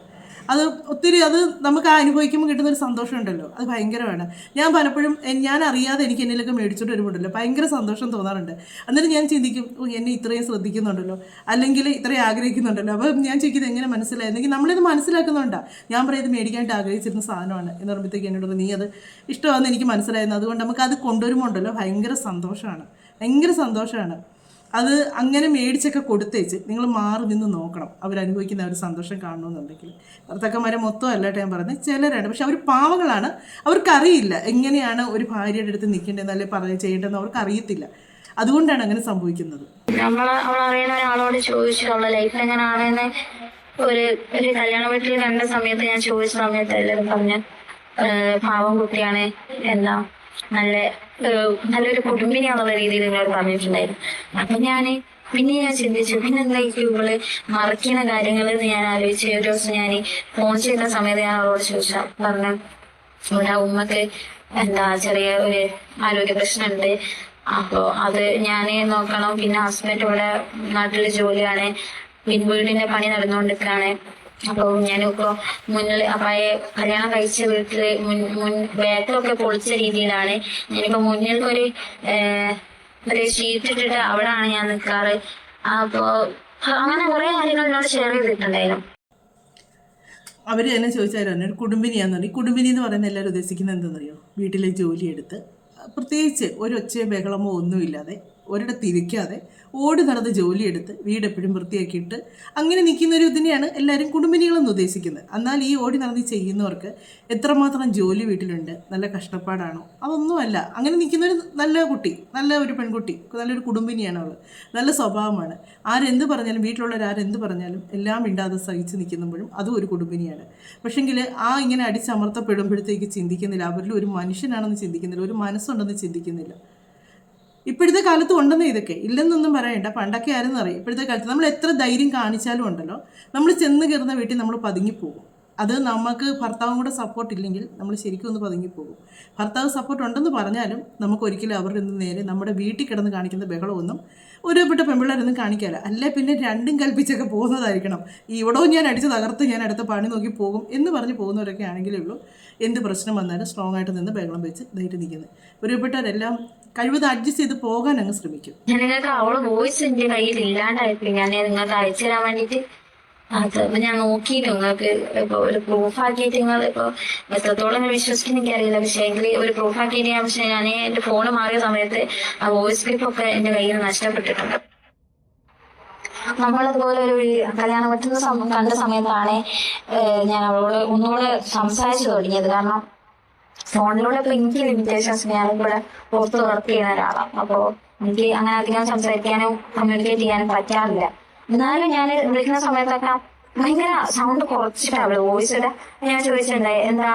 അത് ഒത്തിരി, അത് നമുക്ക് അനുഭവിക്കുമ്പോൾ കിട്ടുന്നൊരു സന്തോഷമുണ്ടല്ലോ, അത് ഭയങ്കരമാണ്. ഞാൻ പലപ്പോഴും ഞാൻ അറിയാതെ എനിക്ക് എന്നിലൊക്കെ മേടിച്ചോണ്ട് വരുമ്പോഴല്ലോ ഭയങ്കര സന്തോഷം തോന്നാറുണ്ട്. എന്നിട്ട് ഞാൻ ചിന്തിക്കും, എന്നെ ഇത്രയും ശ്രദ്ധിക്കുന്നുണ്ടല്ലോ, അല്ലെങ്കിൽ ഇത്രയും ആഗ്രഹിക്കുന്നുണ്ടല്ലോ. അപ്പോൾ ഞാൻ ചോദിക്കുന്നത് എങ്ങനെ മനസ്സിലായിരുന്നെങ്കിൽ നമ്മളിത് മനസ്സിലാക്കുന്നുണ്ടാ. ഞാൻ പറയും ഇത് മേടിക്കാനായിട്ട് ആഗ്രഹിച്ചിരുന്ന സാധനമാണ് എന്ന് പറയുമ്പോഴത്തേക്ക് എന്നോട് നീ അത് ഇഷ്ടമാണെന്ന് എനിക്ക് മനസ്സിലായിരുന്നു. അതുകൊണ്ട് നമുക്ക് അത് കൊണ്ടുവരുമ്പോൾ ഉണ്ടല്ലോ ഭയങ്കര സന്തോഷമാണ്, ഭയങ്കര സന്തോഷമാണ്. അത് അങ്ങനെ മേടിച്ചൊക്കെ കൊടുത്തേച്ച് നിങ്ങൾ മാറി നിന്ന് നോക്കണം, അവരനുഭവിക്കുന്ന ഒരു സന്തോഷം കാണണമെന്നുണ്ടെങ്കിൽ. ഭർത്താക്കന്മാരെ മൊത്തം അല്ലാട്ട് ഞാൻ പറഞ്ഞത്, ചിലരാണ്. പക്ഷെ അവർ പാവങ്ങളാണ്, അവർക്കറിയില്ല എങ്ങനെയാണ് ഒരു ഭാര്യയുടെ അടുത്ത് നിൽക്കേണ്ടതെന്ന് അല്ലെങ്കിൽ ചെയ്യേണ്ടതെന്ന് അവർക്ക് അറിയത്തില്ല. അതുകൊണ്ടാണ് അങ്ങനെ സംഭവിക്കുന്നത്. അവളറിയുന്ന ഒരാളോട് ചോദിച്ചു അവളുടെ ലൈഫ് എങ്ങനെയാണെന്ന്. ഒരു കല്യാണ വീട്ടിൽ കണ്ട സമയത്ത് ഞാൻ ചോദിച്ച സമയത്ത് എല്ലാവരും പറഞ്ഞു പാവം കുട്ടിയാണ്, എന്താ നല്ലൊരു കുടുംബിനിയാന്നുള്ള രീതിയിൽ നിങ്ങളോട് പറഞ്ഞിട്ടുണ്ടായിരുന്നു. അപ്പൊ ഞാൻ ചിന്തിച്ചു, പിന്നെന്തായിരിക്കും ഇവള് മറക്കുന്ന കാര്യങ്ങൾ എന്ന് ഞാൻ ആലോചിച്ച് ഒരു ദിവസം ഞാൻ ഫോൺ ചെയ്യുന്ന സമയത്ത് ഞാൻ അവളോട് ചോദിച്ചാ പറഞ്ഞു, ഇവിടെ ഉമ്മക്ക് ചെറിയ ഒരു ആരോഗ്യ പ്രശ്നമുണ്ട്, അപ്പൊ അത് ഞാനേ നോക്കണം. പിന്നെ ഹസ്ബൻഡ് ഇവിടെ നാട്ടില് ജോലിയാണ്, വീടിന്റെ പണി നടന്നുകൊണ്ടിരിക്കുകയാണ്. അപ്പൊ ഞാനിപ്പോ മുന്നിൽ അപ്പായ കല്യാണം കഴിച്ച വീട്ടില് ബാക്കിലൊക്കെ പൊളിച്ച രീതിയിലാണ്. ഞാനിപ്പോ മുന്നിൽ ഒരു ഷീറ്റ് ഇട്ടിട്ട് അവിടാണ് ഞാൻ നിൽക്കാറ്. അപ്പോ അങ്ങനെ കുറെ കാര്യങ്ങൾ എന്നോട് ഷെയർ ചെയ്തിട്ടുണ്ടായിരുന്നു. അവർ തന്നെ ചോദിച്ചാലും ഒരു കുടുംബിനിയാന്ന് പറയും. ഈ കുടുംബിനി എന്ന് പറയുന്നത് എല്ലാവരും ഉദ്ദേശിക്കുന്നത് എന്താണെന്നറിയോ? വീട്ടിലെ ജോലിയെടുത്ത് പ്രത്യേകിച്ച് ഒരു ഒച്ചയോ ബഹളമോ ഒന്നുമില്ലാതെ ഒരിടത്ത് ഇരിക്കാതെ ഓടി നടന്ന് ജോലിയെടുത്ത് വീടെപ്പോഴും വൃത്തിയാക്കിയിട്ട് അങ്ങനെ നിൽക്കുന്നൊരു ഇതിനെയാണ് എല്ലാവരും കുടുംബിനികളെന്ന് ഉദ്ദേശിക്കുന്നത്. എന്നാൽ ഈ ഓടി നടന്ന് ചെയ്യുന്നവർക്ക് എത്രമാത്രം ജോലി വീട്ടിലുണ്ട്, നല്ല കഷ്ടപ്പാടാണോ? അതൊന്നുമല്ല. അങ്ങനെ നിൽക്കുന്നൊരു നല്ല കുട്ടി, നല്ല ഒരു പെൺകുട്ടി, നല്ലൊരു കുടുംബിനിയാണ് അവൾ. നല്ല സ്വഭാവമാണ്. ആരെന്ത് പറഞ്ഞാലും, വീട്ടിലുള്ളവർ ആരെന്ത് പറഞ്ഞാലും എല്ലാം ഇണ്ടാതെ സഹിച്ച് നിൽക്കുമ്പോഴും അതും ഒരു കുടുംബിനിയാണ്. പക്ഷെങ്കിൽ ഇങ്ങനെ അടിച്ചമർത്തപ്പെടുമ്പോഴത്തേക്ക് ചിന്തിക്കുന്നില്ല, അവരിൽ ഒരു മനുഷ്യനാണെന്ന് ചിന്തിക്കുന്നില്ല, ഒരു മനസ്സുണ്ടെന്ന് ചിന്തിക്കുന്നില്ല. ഇപ്പോഴത്തെ കാലത്ത് ഉണ്ടെന്ന് ഇതൊക്കെ ഇല്ലെന്നൊന്നും പറയണ്ട. പണ്ടൊക്കെ ആരെന്ന് അറിയാം. ഇപ്പോഴത്തെ കാലത്ത് നമ്മൾ എത്ര ധൈര്യം കാണിച്ചാലും ഉണ്ടല്ലോ, നമ്മൾ ചെന്ന് കയറുന്ന വീട്ടിൽ നമ്മൾ പതുങ്ങിപ്പോകും. അത് നമുക്ക് ഭർത്താവും കൂടെ സപ്പോർട്ട് ഇല്ലെങ്കിൽ നമ്മൾ ശരിക്കും ഒന്ന് പതുങ്ങിപ്പോകും. ഭർത്താവ് സപ്പോർട്ട് ഉണ്ടെന്ന് പറഞ്ഞാലും നമുക്ക് ഒരിക്കലും അവരുടെ നിന്ന് നേരെ നമ്മുടെ വീട്ടിൽ കിടന്ന് കാണിക്കുന്ന ബഹളമൊന്നും ഒരുപെട്ട പെൺപിള്ളേരൊന്നും കാണിക്കാല്ല. അല്ലെ പിന്നെ രണ്ടും കൽപ്പിച്ചൊക്കെ പോകുന്നതായിരിക്കണം. ഇവിടവും ഞാൻ അടിച്ച് തകർത്ത് ഞാൻ അടുത്ത പണി നോക്കി പോകും എന്ന് പറഞ്ഞ് പോകുന്നവരൊക്കെ ആണെങ്കിലേ ഉള്ളൂ എന്ത് പ്രശ്നം വന്നാലും സ്ട്രോങ് ആയിട്ട് നിന്ന് ബഹളം വെച്ച് ധൈര്യം നിൽക്കുന്നത്. ഒരുപെട്ടവരെല്ലാം കഴിവത് അഡ്ജസ്റ്റ് ചെയ്ത് പോകാൻ അങ്ങ് ശ്രമിക്കും. നിങ്ങൾക്ക് അവള് വോയിസ് എന്റെ കയ്യിൽ ഇല്ലാണ്ടായിപ്പോയി. ഞാൻ നിങ്ങൾക്ക് അയച്ചു തരാൻ വേണ്ടിട്ട് അപ്പൊ ഞാൻ നോക്കിയിട്ട് നിങ്ങൾക്ക് ഇപ്പൊ ഒരു പ്രൂഫ് ആക്കിയിട്ട് നിങ്ങൾ ഇപ്പൊ എത്രത്തോളം വിശ്വസിക്കുന്ന എനിക്കറിയില്ല. പക്ഷെ എങ്കിൽ ഒരു പ്രൂഫ് ആക്കിയിട്ട് പക്ഷെ ഞാൻ എന്റെ ഫോണ് മാറിയ സമയത്ത് ആ വോയിസ് ക്ലിപ്പ് ഒക്കെ എന്റെ കയ്യിൽ നിന്ന് നഷ്ടപ്പെട്ടിട്ടുണ്ട്. നമ്മളതുപോലെ ഒരു കല്യാണം പറ്റുന്ന കണ്ട സമയത്താണ് ഞാൻ അവളോട് ഒന്നുകൂടെ സംസാരിച്ചു തുടങ്ങിയത്. കാരണം ഫോണിലൂടെ ഇപ്പൊ എനിക്ക് ലിമിറ്റേഷൻസ്, ഞാനിവിടെ പുറത്ത് വർക്ക് ചെയ്യുന്ന ഒരാളാണ്. അപ്പൊ എനിക്ക് അങ്ങനെ അധികം സംസാരിക്കാനും കമ്മ്യൂണിക്കേറ്റ് ചെയ്യാനും പറ്റാറില്ല. എന്നാലും ഞാൻ വിളിക്കുന്ന സമയത്തൊക്കെ ഭയങ്കര സൗണ്ട് കുറച്ചിട്ടാ അവള് വോയിസ് ഇടാ. ഞാൻ ചോദിച്ചിട്ടുണ്ടായി എന്താ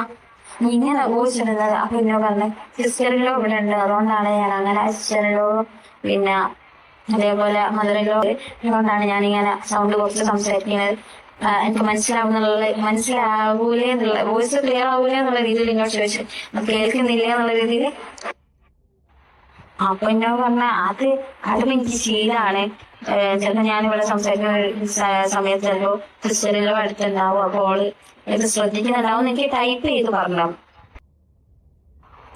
നീ ഇങ്ങനെ വോയിസ് ഇടുന്നത്? അപ്പൊ എന്നോട് പറഞ്ഞു സിസ്റ്ററിലോ ഇവിടെ ഉണ്ട്, അതുകൊണ്ടാണ് ഞാൻ അങ്ങനെ. സിസ്റ്ററിലോ പിന്നെ അതേപോലെ മദറിലോ അതുകൊണ്ടാണ് ഞാനിങ്ങനെ സൗണ്ട് കുറച്ച് സംസാരിക്കുന്നത്. എനിക്ക് മനസ്സിലാവൂലേ എന്നുള്ള, വോയിസ് ക്ലിയർ ആവൂലേ എന്നുള്ള രീതിയിൽ എന്നോട് ചോദിച്ചു, കേൾക്കുന്നില്ല എന്നുള്ള രീതിയിൽ. അപ്പൊ എന്നോട് പറഞ്ഞ അതും എനിക്ക് ശീലമാണ്. ചിലപ്പോ ഞാനിവിടെ സംസാരിക്കുന്ന സമയത്ത് ചിലപ്പോ സിസ്റ്ററിലോ അടുത്തുണ്ടാവും, അപ്പോൾ ഇത് ശ്രദ്ധിക്കുന്നുണ്ടാവും എനിക്ക് ടൈപ്പ് ചെയ്ത് പറഞ്ഞു.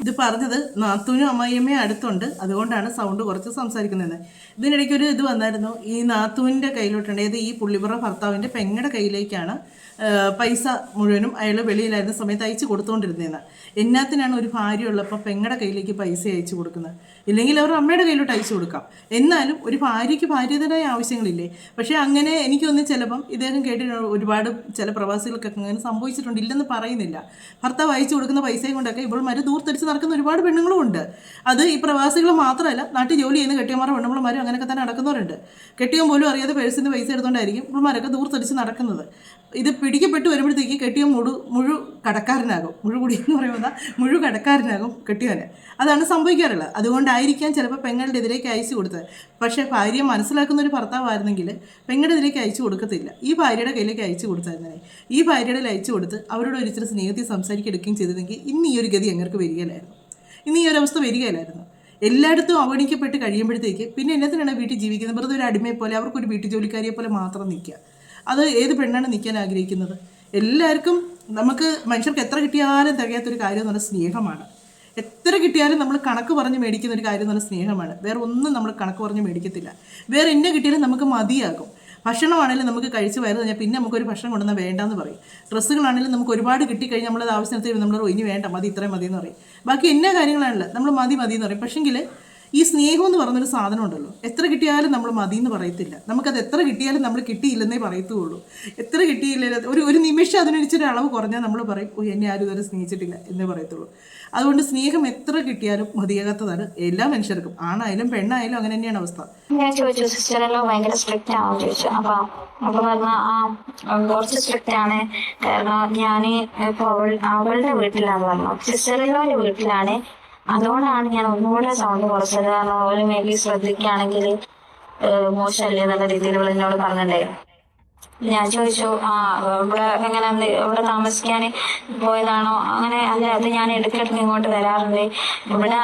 ഇത് പറഞ്ഞത് നാത്തൂനും അമ്മായിയമ്മയും അടുത്തുണ്ട്, അതുകൊണ്ടാണ് സൗണ്ട് കുറച്ച് സംസാരിക്കുന്നത്. ഇതിനിടയ്ക്ക് ഒരു ഇത് വന്നായിരുന്നു. ഈ നാത്തൂവിൻ്റെ കയ്യിലോട്ടുണ്ട്, ഏത് ഈ പുള്ളിപ്പുറ ഭർത്താവിൻ്റെ പെങ്ങളുടെ കയ്യിലേക്കാണ് പൈസ മുഴുവനും അയാൾ വെളിയിലായിരുന്ന സമയത്ത് അയച്ചു കൊടുത്തുകൊണ്ടിരുന്നതെന്ന്. എന്നാത്തിനാണ് ഒരു ഭാര്യ ഉള്ളപ്പോൾ പെങ്ങളുടെ കയ്യിലേക്ക് പൈസ അയച്ചു കൊടുക്കുന്നത്? ഇല്ലെങ്കിൽ അവർ അമ്മയുടെ കയ്യിലോട്ട് അയച്ചു കൊടുക്കാം. എന്നാലും ഒരു ഭാര്യയ്ക്ക് ഭാര്യതരായ ആവശ്യങ്ങളില്ലേ? പക്ഷേ അങ്ങനെ എനിക്കൊന്ന് ചിലപ്പം ഇദ്ദേഹം കേട്ടിട്ട് ഒരുപാട് ചില പ്രവാസികൾക്കൊക്കെ അങ്ങനെ സംഭവിച്ചിട്ടുണ്ട്, ഇല്ലെന്ന് പറയുന്നില്ല. ഭർത്താവ് അയച്ചു കൊടുക്കുന്ന പൈസയും കൊണ്ടൊക്കെ ഇപ്പോൾ ദൂർത്തടിച്ച് നടക്കുന്ന ഒരുപാട് പെണ്ണുങ്ങളും ഉണ്ട്. അത് ഈ പ്രവാസികൾ മാത്രമല്ല, നാട്ടിൽ ജോലി ചെയ്യുന്ന കെട്ടിയന്മാരും പെണ്ണുമ്പിളമാരും അങ്ങനെയൊക്കെ തന്നെ നടക്കുന്നവരുണ്ട്. കെട്ടിയൻ പോലും അറിയാതെ പേഴ്സിന് പൈസ എടുത്തുകൊണ്ടായിരിക്കും ഇവന്മാരൊക്കെ ദൂർത്തടിച്ച് നടക്കുന്നത്. ഇത് പിടിക്കപ്പെട്ട് വരുമ്പോഴത്തേക്ക് കെട്ടിയൻ കടക്കാരനാകും. മുഴുകുടി എന്ന് പറയുമ്പോൾ മുഴു കടക്കാരനാകും കെട്ടിയവന്. അതാണ് സംഭവിക്കാറുള്ളത്. അതുകൊണ്ടായിരിക്കാം ചിലപ്പോൾ പെങ്ങളുടെ എതിരേക്ക് അയച്ചു കൊടുത്തത്. പക്ഷേ ഭാര്യയെ മനസ്സിലാക്കുന്ന ഒരു ഭർത്താവായിരുന്നെങ്കിൽ പെങ്ങളുടെ എതിരേക്ക് അയച്ചു കൊടുക്കത്തില്ല. ഈ ഭാര്യയുടെ കയ്യിലേക്ക് അയച്ചു കൊടുത്തായിരുന്നേ, ഈ ഭാര്യയുടെ കയ്യിൽ അയച്ചു കൊടുത്ത് അവരോട് ഒരിച്ചിരി സ്നേഹത്തിൽ സംസാരിക്കെടുക്കുകയും ചെയ്തിരുന്നെങ്കിൽ ഇന്ന് ഈ ഒരു ഗതി എങ്ങൾക്ക് വരികയില്ലായിരുന്നു, ഇന്ന് ഈ ഒരു അവസ്ഥ വരികയില്ലായിരുന്നു. എല്ലായിടത്തും അവഗണിക്കപ്പെട്ട് കഴിയുമ്പോഴത്തേക്ക് പിന്നെ എന്നത്തിനാണ് വീട്ടിൽ ജീവിക്കുന്നത്? വെറുതെ ഒരു അടിമയെ പോലെ, അവർക്കൊരു വീട്ടു ജോലിക്കാരിയെ പോലെ മാത്രം നിൽക്കുക. അത് ഏത് പെണ്ണാണ് നിൽക്കാൻ ആഗ്രഹിക്കുന്നത്? എല്ലാവർക്കും നമുക്ക് മനുഷ്യർക്ക് എത്ര കിട്ടിയാലും തികയാത്തൊരു കാര്യം എന്ന് പറഞ്ഞാൽ സ്നേഹമാണ്. എത്ര കിട്ടിയാലും നമ്മൾ കണക്ക് പറഞ്ഞ് മേടിക്കുന്ന ഒരു കാര്യം എന്ന് പറഞ്ഞാൽ സ്നേഹമാണ്. വേറെ ഒന്നും നമ്മൾ കണക്ക് പറഞ്ഞ് മേടിക്കത്തില്ല. വേറെ എന്നെ കിട്ടിയാലും നമുക്ക് മതിയാകും. ഭക്ഷണമാണെങ്കിലും നമുക്ക് കഴിച്ച് വയറ് കഴിഞ്ഞാൽ പിന്നെ നമുക്കൊരു ഭക്ഷണം കൊണ്ടുവന്നാൽ വേണ്ടാന്ന് പറയും. ഡ്രസ്സുകളാണെങ്കിലും നമുക്ക് ഒരുപാട് കിട്ടിക്കഴിഞ്ഞാൽ നമ്മളത് ആവശ്യത്തിന് നമ്മൾ ഇനി വേണ്ട, മതി, ഇത്രയും മതി എന്ന് പറയും. ബാക്കി എന്നാ കാര്യങ്ങളാണല്ലോ നമ്മൾ മതി എന്ന് പറയും. പക്ഷെങ്കിൽ ഈ സ്നേഹം എന്ന് പറയുന്നൊരു സാധനം ഉണ്ടല്ലോ, എത്ര കിട്ടിയാലും നമ്മൾ മതി എന്ന് പറയത്തില്ല. നമുക്കത് എത്ര കിട്ടിയാലും നമ്മൾ കിട്ടിയില്ലെന്നേ പറയത്തുള്ളൂ. എത്ര കിട്ടിയില്ല, ഒരു നിമിഷം അതിനൊരിച്ചൊരു അളവ് കുറഞ്ഞാൽ നമ്മൾ പറയും, ഓ എന്നെ ആരും ഇതുവരെ സ്നേഹിച്ചിട്ടില്ല എന്നേ പറയത്തുള്ളൂ. അതുകൊണ്ട് സ്നേഹം എത്ര കിട്ടിയാലും മതിയാകാത്തതാണ് എല്ലാ മനുഷ്യർക്കും, ആണായാലും പെണ്ണായാലും അങ്ങനെ തന്നെയാണ് അവസ്ഥ. ഞാൻ ചോദിച്ചു, സിസ്റ്ററെല്ലോ ഭയങ്കര സ്ട്രിക്റ്റ് ആണോ ചോദിച്ചു. അപ്പൊ പറഞ്ഞ കുറച്ച് സ്ട്രിക്റ്റ് ആണ്, കാരണം ഞാന് ഇപ്പൊ അവളുടെ വീട്ടിലാന്ന് പറഞ്ഞു, സിസ്റ്ററെല്ലോന്റെ വീട്ടിലാണ്, അതുകൊണ്ടാണ് ഞാൻ ഒന്നുകൂടെ സൗണ്ട് കുറച്ചത്. കാരണം അവര് മേ ബി ശ്രദ്ധിക്കുകയാണെങ്കിൽ മോശമല്ലേ എന്നുള്ള രീതിയിൽ എന്നോട് പറഞ്ഞിട്ടുണ്ടായിരുന്നു. ഞാൻ ചോദിച്ചു, ഇവിടെ എങ്ങനെ ഇവിടെ താമസിക്കാൻ പോയതാണോ? അങ്ങനെ അല്ല, അത് ഞാൻ ഇടയ്ക്കിടയ്ക്ക് ഇങ്ങോട്ട് വരാറുണ്ട്. ഇവിടെ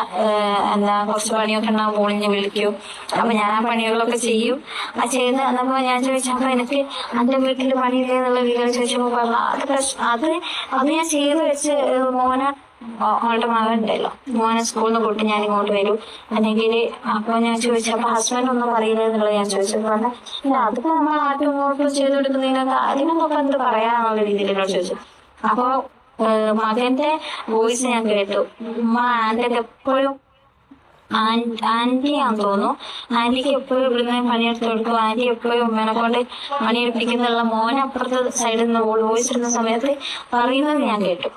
കുറച്ച് പണിയൊക്കെ ഉണ്ടാവും, പോളിഞ്ഞ് വിളിക്കും. അപ്പൊ ഞാൻ ആ പണികളൊക്കെ ചെയ്യും. ആ ചെയ്ത് വന്നപ്പോ ഞാൻ ചോദിച്ചു, അപ്പൊ എനിക്ക് എന്റെ വീട്ടിൽ പണിയില്ലേ എന്നുള്ള വീഡിയോ ചോദിച്ചപ്പോ പറഞ്ഞു, അത് ഞാൻ ചെയ്ത് വെച്ച് മോനെ, അവളുടെ മകൻ ഉണ്ടല്ലോ, മോനെ സ്കൂളിൽ നിന്ന് കൂട്ടി ഞാൻ ഇങ്ങോട്ട് വരും അല്ലെങ്കിൽ. അപ്പൊ ഞാൻ ചോദിച്ചു, അപ്പൊ ഹസ്ബൻഡ് ഒന്നും പറയില്ല എന്നുള്ളത് ഞാൻ ചോദിച്ചപ്പോ പറഞ്ഞ, ഇല്ല അതിപ്പോ നമ്മൾ ആദ്യം ഇങ്ങോട്ട് ചെയ്ത് കൊടുക്കുന്നതിനൊക്കെ അതിനൊക്കെ എന്ത് പറയാനുള്ള രീതിയിലുള്ള ചോദിച്ചു. അപ്പൊ മകന്റെ വോയിസ് ഞാൻ കേട്ടു, ഉമ്മ ആന്റിക്ക് എപ്പോഴും ആന്റിയാന്ന് തോന്നുന്നു, ആന്റിക്ക് എപ്പോഴും ഇവിടുന്ന് പണിയെടുത്ത് കൊടുക്കും, ആന്റി എപ്പോഴും ഉമ്മേനെ കൊണ്ട് പണിയെടുപ്പിക്കുന്നുള്ള മോനെ അപ്പുറത്തെ സൈഡിൽ നിന്ന് വോയിസ് ഇടുന്ന സമയത്ത് പറയുന്നത് ഞാൻ കേട്ടു.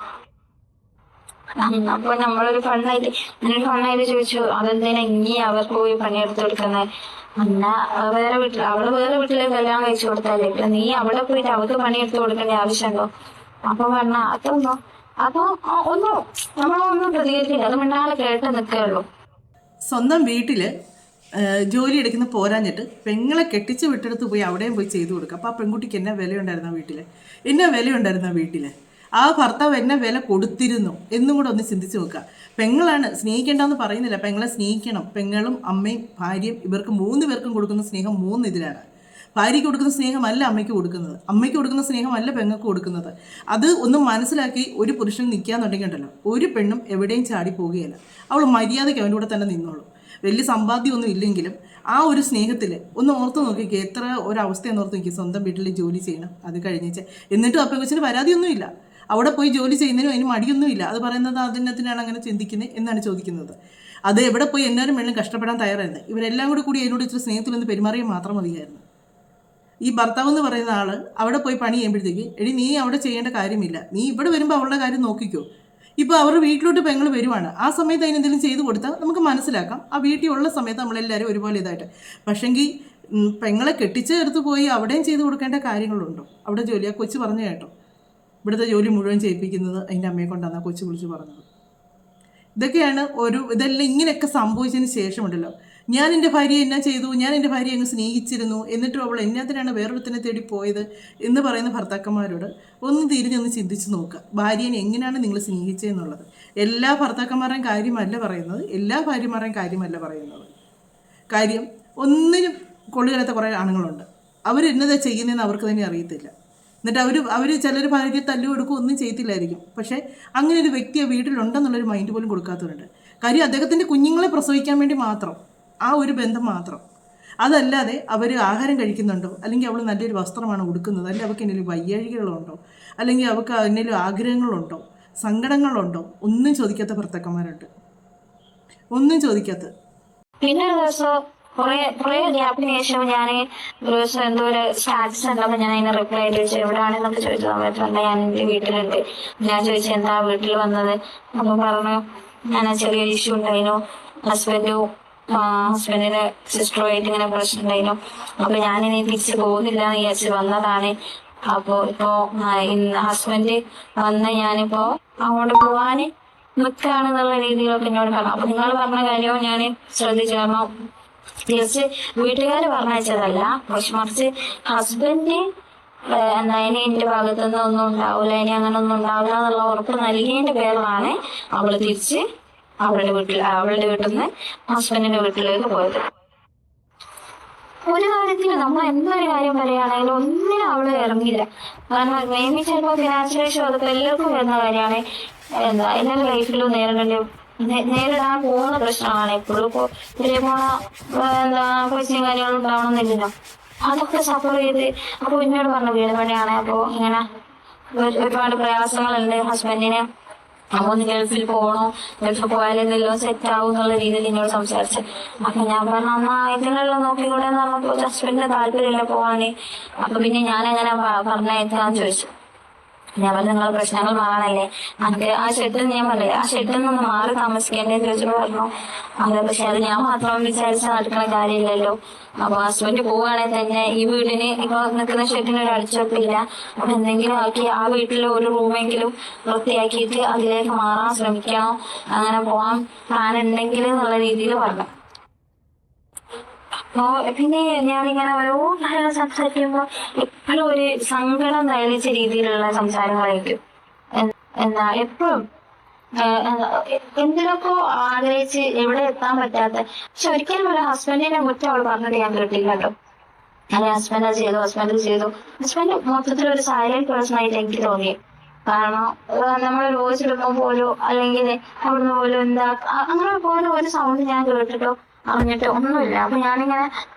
അപ്പൊ നമ്മളൊരു ഫണ്ണായിട്ട് ചോദിച്ചു, അതെന്തിനാ ഇനി അവർക്ക് പോയി പണിയെടുത്ത് കൊടുക്കുന്നത്? എന്നാ അവള് വേറെ വീട്ടിലേക്ക് കല്യാണം കഴിച്ചു കൊടുത്താലേ, പിന്നെ നീ അവിടെ പോയിട്ട് അവർക്ക് പണിയെടുത്ത് കൊടുക്കേണ്ട ആവശ്യമുണ്ടോ? അപ്പൊ പറഞ്ഞ അപ്പൊ നമ്മളൊന്നും പ്രതികരിക്കില്ല, അത് മിണ്ടാതെ കേട്ട് നിൽക്കുകയുള്ളൂ. സ്വന്തം വീട്ടില് ജോലി എടുക്കുന്ന പോരാഞ്ഞിട്ട് പെങ്ങളെ കെട്ടിച്ച് വിട്ടെടുത്ത് പോയി അവിടെയും പോയി ചെയ്തു കൊടുക്കുക. അപ്പോൾ ആ പെൺകുട്ടിക്ക് എന്നാ വിലയുണ്ടായിരുന്ന വീട്ടില്, എന്നാ വിലയുണ്ടായിരുന്ന വീട്ടില്? ആ ഭർത്താവ് എന്നെ വില കൊടുത്തിരുന്നു എന്നും കൂടെ ഒന്ന് ചിന്തിച്ച് നോക്കുക. പെങ്ങളാണ് സ്നേഹിക്കേണ്ടെന്ന് പറയുന്നില്ല, പെങ്ങളെ സ്നേഹിക്കണം. പെങ്ങളും അമ്മയും ഭാര്യയും ഇവർക്ക് 3 പേർക്കും കൊടുക്കുന്ന സ്നേഹം 3 ഇതിലാണ്. ഭാര്യയ്ക്ക് കൊടുക്കുന്ന സ്നേഹമല്ല അമ്മയ്ക്ക് കൊടുക്കുന്നത്, അമ്മയ്ക്ക് കൊടുക്കുന്ന സ്നേഹമല്ല പെങ്ങൾക്ക് കൊടുക്കുന്നത്. അത് ഒന്ന് മനസ്സിലാക്കി ഒരു പുരുഷൻ നിൽക്കാന്നുണ്ടെങ്കിൽ ഉണ്ടല്ലോ, ഒരു പെണ്ണും എവിടെയും ചാടി പോവുകയില്ല. അവൾ മര്യാദയ്ക്ക് അവൻ്റെ കൂടെ തന്നെ നിന്നോളൂ. വലിയ സമ്പാദ്യമൊന്നും ഇല്ലെങ്കിലും ആ ഒരു സ്നേഹത്തിൽ ഒന്ന് ഓർത്ത് നോക്കിക്കേ, എത്ര ഒരവസ്ഥയെന്ന് ഓർത്ത് നോക്കി. സ്വന്തം വീട്ടിൽ ജോലി ചെയ്യണം, അത് കഴിഞ്ഞേച്ച് എന്നിട്ടും ആ പെങ്കൊച്ചിന് പരാതിയൊന്നുമില്ല, അവിടെ പോയി ജോലി ചെയ്യുന്നതിനും അതിന് മടിയൊന്നുമില്ല. അത് പറയുന്നത് അതിനകത്തിനാണ് അങ്ങനെ ചിന്തിക്കുന്നത് എന്നാണ് ചോദിക്കുന്നത്. അത് എവിടെ പോയി എല്ലാവരും വെള്ളം കഷ്ടപ്പെടാൻ തയ്യാറായിരുന്നു. ഇവരെല്ലാം കൂടി അതിനോട് ഇച്ചിരി സ്നേഹത്തിൽ നിന്ന് പെരുമാറിയാൽ മാത്രം മതിയായിരുന്നു. ഈ ഭർത്താവ് എന്ന് പറയുന്ന ആൾ അവിടെ പോയി പണി ചെയ്യുമ്പോഴത്തേക്ക്, എടി നീ അവിടെ ചെയ്യേണ്ട കാര്യമില്ല, നീ ഇവിടെ വരുമ്പോൾ അവളുടെ കാര്യം നോക്കിക്കോ. ഇപ്പോൾ അവരുടെ വീട്ടിലോട്ട് പെങ്ങൾ വരുവാണ്, ആ സമയത്ത് അതിനെന്തെങ്കിലും ചെയ്തു കൊടുത്താൽ നമുക്ക് മനസ്സിലാക്കാം. ആ വീട്ടിൽ ഉള്ള സമയത്ത് നമ്മളെല്ലാവരും ഒരുപോലെ ഇതായിട്ട്. പക്ഷെങ്കിൽ പെങ്ങളെ കെട്ടിച്ചെടുത്ത് പോയി അവിടെയും ചെയ്തു കൊടുക്കേണ്ട കാര്യങ്ങളുണ്ടോ? അവിടെ ജോലി, ആ കൊച്ചു പറഞ്ഞു കേട്ടോ, ഇവിടുത്തെ ജോലി മുഴുവൻ ചെയ്യിപ്പിക്കുന്നത് അതിൻ്റെ അമ്മയെ കൊണ്ടാണ് ആ കൊച്ചു വിളിച്ച് പറഞ്ഞത്. ഇതൊക്കെയാണ് ഇതെല്ലാം ഇങ്ങനെയൊക്കെ സംഭവിച്ചതിന് ശേഷമുണ്ടല്ലോ, ഞാൻ എൻ്റെ ഭാര്യയെ എന്നാ ചെയ്തു, ഞാൻ എൻ്റെ ഭാര്യയെ അങ്ങ് സ്നേഹിച്ചിരുന്നു, എന്നിട്ടും അവൾ എന്നാത്തിനാണ് വേറൊരുത്തിനെ തേടി പോയത് എന്ന് പറയുന്ന ഭർത്താക്കന്മാരോട് ഒന്ന് തിരിഞ്ഞൊന്ന് ചിന്തിച്ച് നോക്കുക. ഭാര്യനെ എങ്ങനെയാണ് നിങ്ങൾ സ്നേഹിച്ചതെന്നുള്ളത്. എല്ലാ ഭർത്താക്കന്മാരുടെയും കാര്യമല്ല പറയുന്നത്, എല്ലാ ഭാര്യമാരുടെയും കാര്യമല്ല പറയുന്നത്. കാര്യം ഒന്നിനും കൊള്ളുകയില്ലാത്ത കുറേ ആണുങ്ങളുണ്ട്, അവരെന്നതാ ചെയ്യുന്നതെന്ന് അവർക്ക് തന്നെ അറിയത്തില്ല. എന്നിട്ട് അവർ ചിലർ ഭാര്യയെ തല്ലുകൊടുക്കും, ഒന്നും ചെയ്യത്തില്ലായിരിക്കും. പക്ഷേ അങ്ങനെ ഒരു വ്യക്തി ആ വീട്ടിലുണ്ടെന്നുള്ളൊരു മൈൻഡ് പോലും കൊടുക്കാത്തവരുണ്ട്. കാര്യം അദ്ദേഹത്തിൻ്റെ കുഞ്ഞുങ്ങളെ പ്രസവിക്കാൻ വേണ്ടി മാത്രം, ആ ഒരു ബന്ധം മാത്രം. അതല്ലാതെ അവർ ആഹാരം കഴിക്കുന്നുണ്ടോ, അല്ലെങ്കിൽ അവൾ നല്ലൊരു വസ്ത്രമാണ് ഉടുക്കുന്നത്, അല്ലെങ്കിൽ അവൾക്ക് എന്തെങ്കിലും വയ്യാഴികളുണ്ടോ, അല്ലെങ്കിൽ അവൾക്ക് എന്തെങ്കിലും ആഗ്രഹങ്ങളുണ്ടോ, സങ്കടങ്ങളുണ്ടോ, ഒന്നും ചോദിക്കാത്ത ഭർത്താക്കന്മാരുണ്ട്, ഒന്നും ചോദിക്കാത്ത. പിന്നെ ഒരു ദിവസം കുറെ ഗ്യാപ്പിന് ശേഷം ഞാൻ ഒരു ദിവസം എന്തോ ഒരു സ്റ്റാറ്റസ് ഉണ്ടപ്പോ ഞാൻ അതിന് റിപ്ലൈ ആയിട്ട് ചോദിച്ചു, എവിടെയാണെന്നൊക്കെ ചോദിച്ച സമയത്തുണ്ട്, ഞാൻ എന്റെ വീട്ടിലുണ്ട്. ഞാൻ ചോദിച്ചു എന്താ വീട്ടിൽ വന്നത്? അപ്പൊ പറഞ്ഞു, ഞാൻ ചെറിയൊരു ഇഷ്യൂ ഉണ്ടായിരുന്നു, ഹസ്ബൻഡിന്റെ സിസ്റ്ററുമായിട്ട് ഇങ്ങനെ പ്രശ്നം ഉണ്ടായിരുന്നു, അപ്പൊ ഞാനിനി തിരിച്ച് പോകുന്നില്ല എന്ന് വിചാരിച്ച് വന്നതാണ്. അപ്പൊ ഇപ്പോ ഹസ്ബൻഡ് വന്ന് ഞാനിപ്പോ അങ്ങോട്ട് പോവാന് നിൽക്കുകയാണെന്നുള്ള രീതിയിലൊക്കെ എന്നോട് പറഞ്ഞു. അപ്പൊ നിങ്ങൾ പറഞ്ഞ കാര്യവും ഞാൻ ശ്രദ്ധിച്ചു. കാരണം തിരിച്ച് വീട്ടുകാർ പറഞ്ഞയച്ചതല്ല, പക്ഷെ മറിച്ച് ഹസ്ബൻഡ് ഇനി എന്റെ ഭാഗത്തുനിന്ന് ഒന്നും ഉണ്ടാവില്ല, ഇനി അങ്ങനെ ഒന്നും ഉണ്ടാവില്ല എന്നുള്ള ഉറപ്പ് നൽകിയതിന്റെ പേരിലാണ് അവള് തിരിച്ച് അവളുടെ വീട്ടിൽ നിന്ന് ഹസ്ബൻഡിന്റെ വീട്ടിലേക്ക് പോയത്. ഒരു കാര്യത്തിന് നമ്മൾ എന്തൊരു കാര്യം പറയുകയാണെങ്കിലും ഒന്നിനും അവള് ഇറങ്ങില്ല. കാരണം മേബി ചിലപ്പോ ഫിനാൻഷ്യൽ ഇഷ്യൂ അതൊക്കെ എല്ലാവർക്കും വരുന്ന കാര്യമാണ്. എല്ലാ ലൈഫിലും നേരിടാൻ പോകുന്ന പ്രശ്നമാണ്. എപ്പോഴും ഇപ്പൊ ഇതിലെ പോണ പൈസയും കാര്യങ്ങളും ഉണ്ടാവണമെന്നില്ലല്ലോ. അതൊക്കെ സഫർ ചെയ്ത് അപ്പൊ എന്നോട് പറഞ്ഞ വീട് പണിയാണ്, അപ്പൊ ഇങ്ങനെ ഒരുപാട് പ്രയാസങ്ങളുണ്ട് ഹസ്ബൻഡിന്. അപ്പൊ ഒന്ന് ഗൾഫിൽ പോകണോ, ഗൾഫിൽ പോയാലെന്തെല്ലോ സെറ്റ് ആവും എന്നുള്ള രീതിയിൽ എന്നോട് സംസാരിച്ചു. അപ്പൊ ഞാൻ പറഞ്ഞു എന്നാ ഇതിനുള്ള നോക്കിക്കൂടെ എന്ന് പറഞ്ഞപ്പോ ഹസ്ബൻഡിന് താല്പര്യമില്ല പോവാന്. അപ്പൊ പിന്നെ ഞാൻ എങ്ങനെ പറഞ്ഞയക്കാന്ന് ചോദിച്ചു. ഞാൻ പറഞ്ഞു നിങ്ങൾ പ്രശ്നങ്ങൾ മാറാനല്ലേ, അത് ആ ഷെഡിൽ ഞാൻ പറഞ്ഞില്ലേ ആ ഷെഡിൽ നിന്ന് മാറി താമസിക്കേണ്ടതെന്ന് ചോദിച്ചപ്പോ പറഞ്ഞു അതെ, പക്ഷെ അത് ഞാൻ മാത്രം വിചാരിച്ച നടക്കുന്ന കാര്യമില്ലല്ലോ. അപ്പൊ ഹസ്ബൻഡ് പോവുകയാണെങ്കിൽ തന്നെ ഈ വീടിന് ഇപ്പൊ നിൽക്കുന്ന ഷെഡിന് ഒരു അടിച്ചൊപ്പില്ല. അപ്പൊ എന്തെങ്കിലും ആക്കി ആ വീട്ടിൽ ഒരു റൂമെങ്കിലും വൃത്തിയാക്കിയിട്ട് അതിലേക്ക് മാറാൻ ശ്രമിക്കണം, അങ്ങനെ പോവാൻ പ്ലാൻ ഉണ്ടെങ്കിൽ എന്നുള്ള രീതിയിൽ പറഞ്ഞു. അപ്പോ പിന്നെ ഞാനിങ്ങനെ ഓരോ കാര്യങ്ങൾ സംസാരിക്കുമ്പോ എപ്പോഴും ഒരു സങ്കടം നിഴലിച്ച രീതിയിലുള്ള സംസാരങ്ങളായിരിക്കും. എപ്പോഴും എന്തിനൊക്കെ ആഗ്രഹിച്ച് എവിടെ എത്താൻ പറ്റാത്ത. പക്ഷെ ഒരിക്കലും ഒരു ഹസ്ബൻഡിനെ കുറ്റം അവൾ പറഞ്ഞിട്ട് ഞാൻ കേട്ടില്ല കേട്ടോ. അല്ലെ ഹസ്ബൻഡ് ചെയ്തു. ഹസ്ബൻഡ് മൊത്തത്തിൽ ഒരു സൈലന്റ് പേഴ്സൺ ആയിട്ട് എനിക്ക് തോന്നി. കാരണം നമ്മളൊരു വോയിസ് ഇടുമ്പോൾ പോലും അല്ലെങ്കിൽ അവിടുന്ന് പോലും അങ്ങനെ പോലും ഒരു സൗണ്ട് ഞാൻ കേട്ടിട്ടോ അറിഞ്ഞിട്ട് ഒന്നുമില്ല. അപ്പൊ ഞാനിങ്ങനെ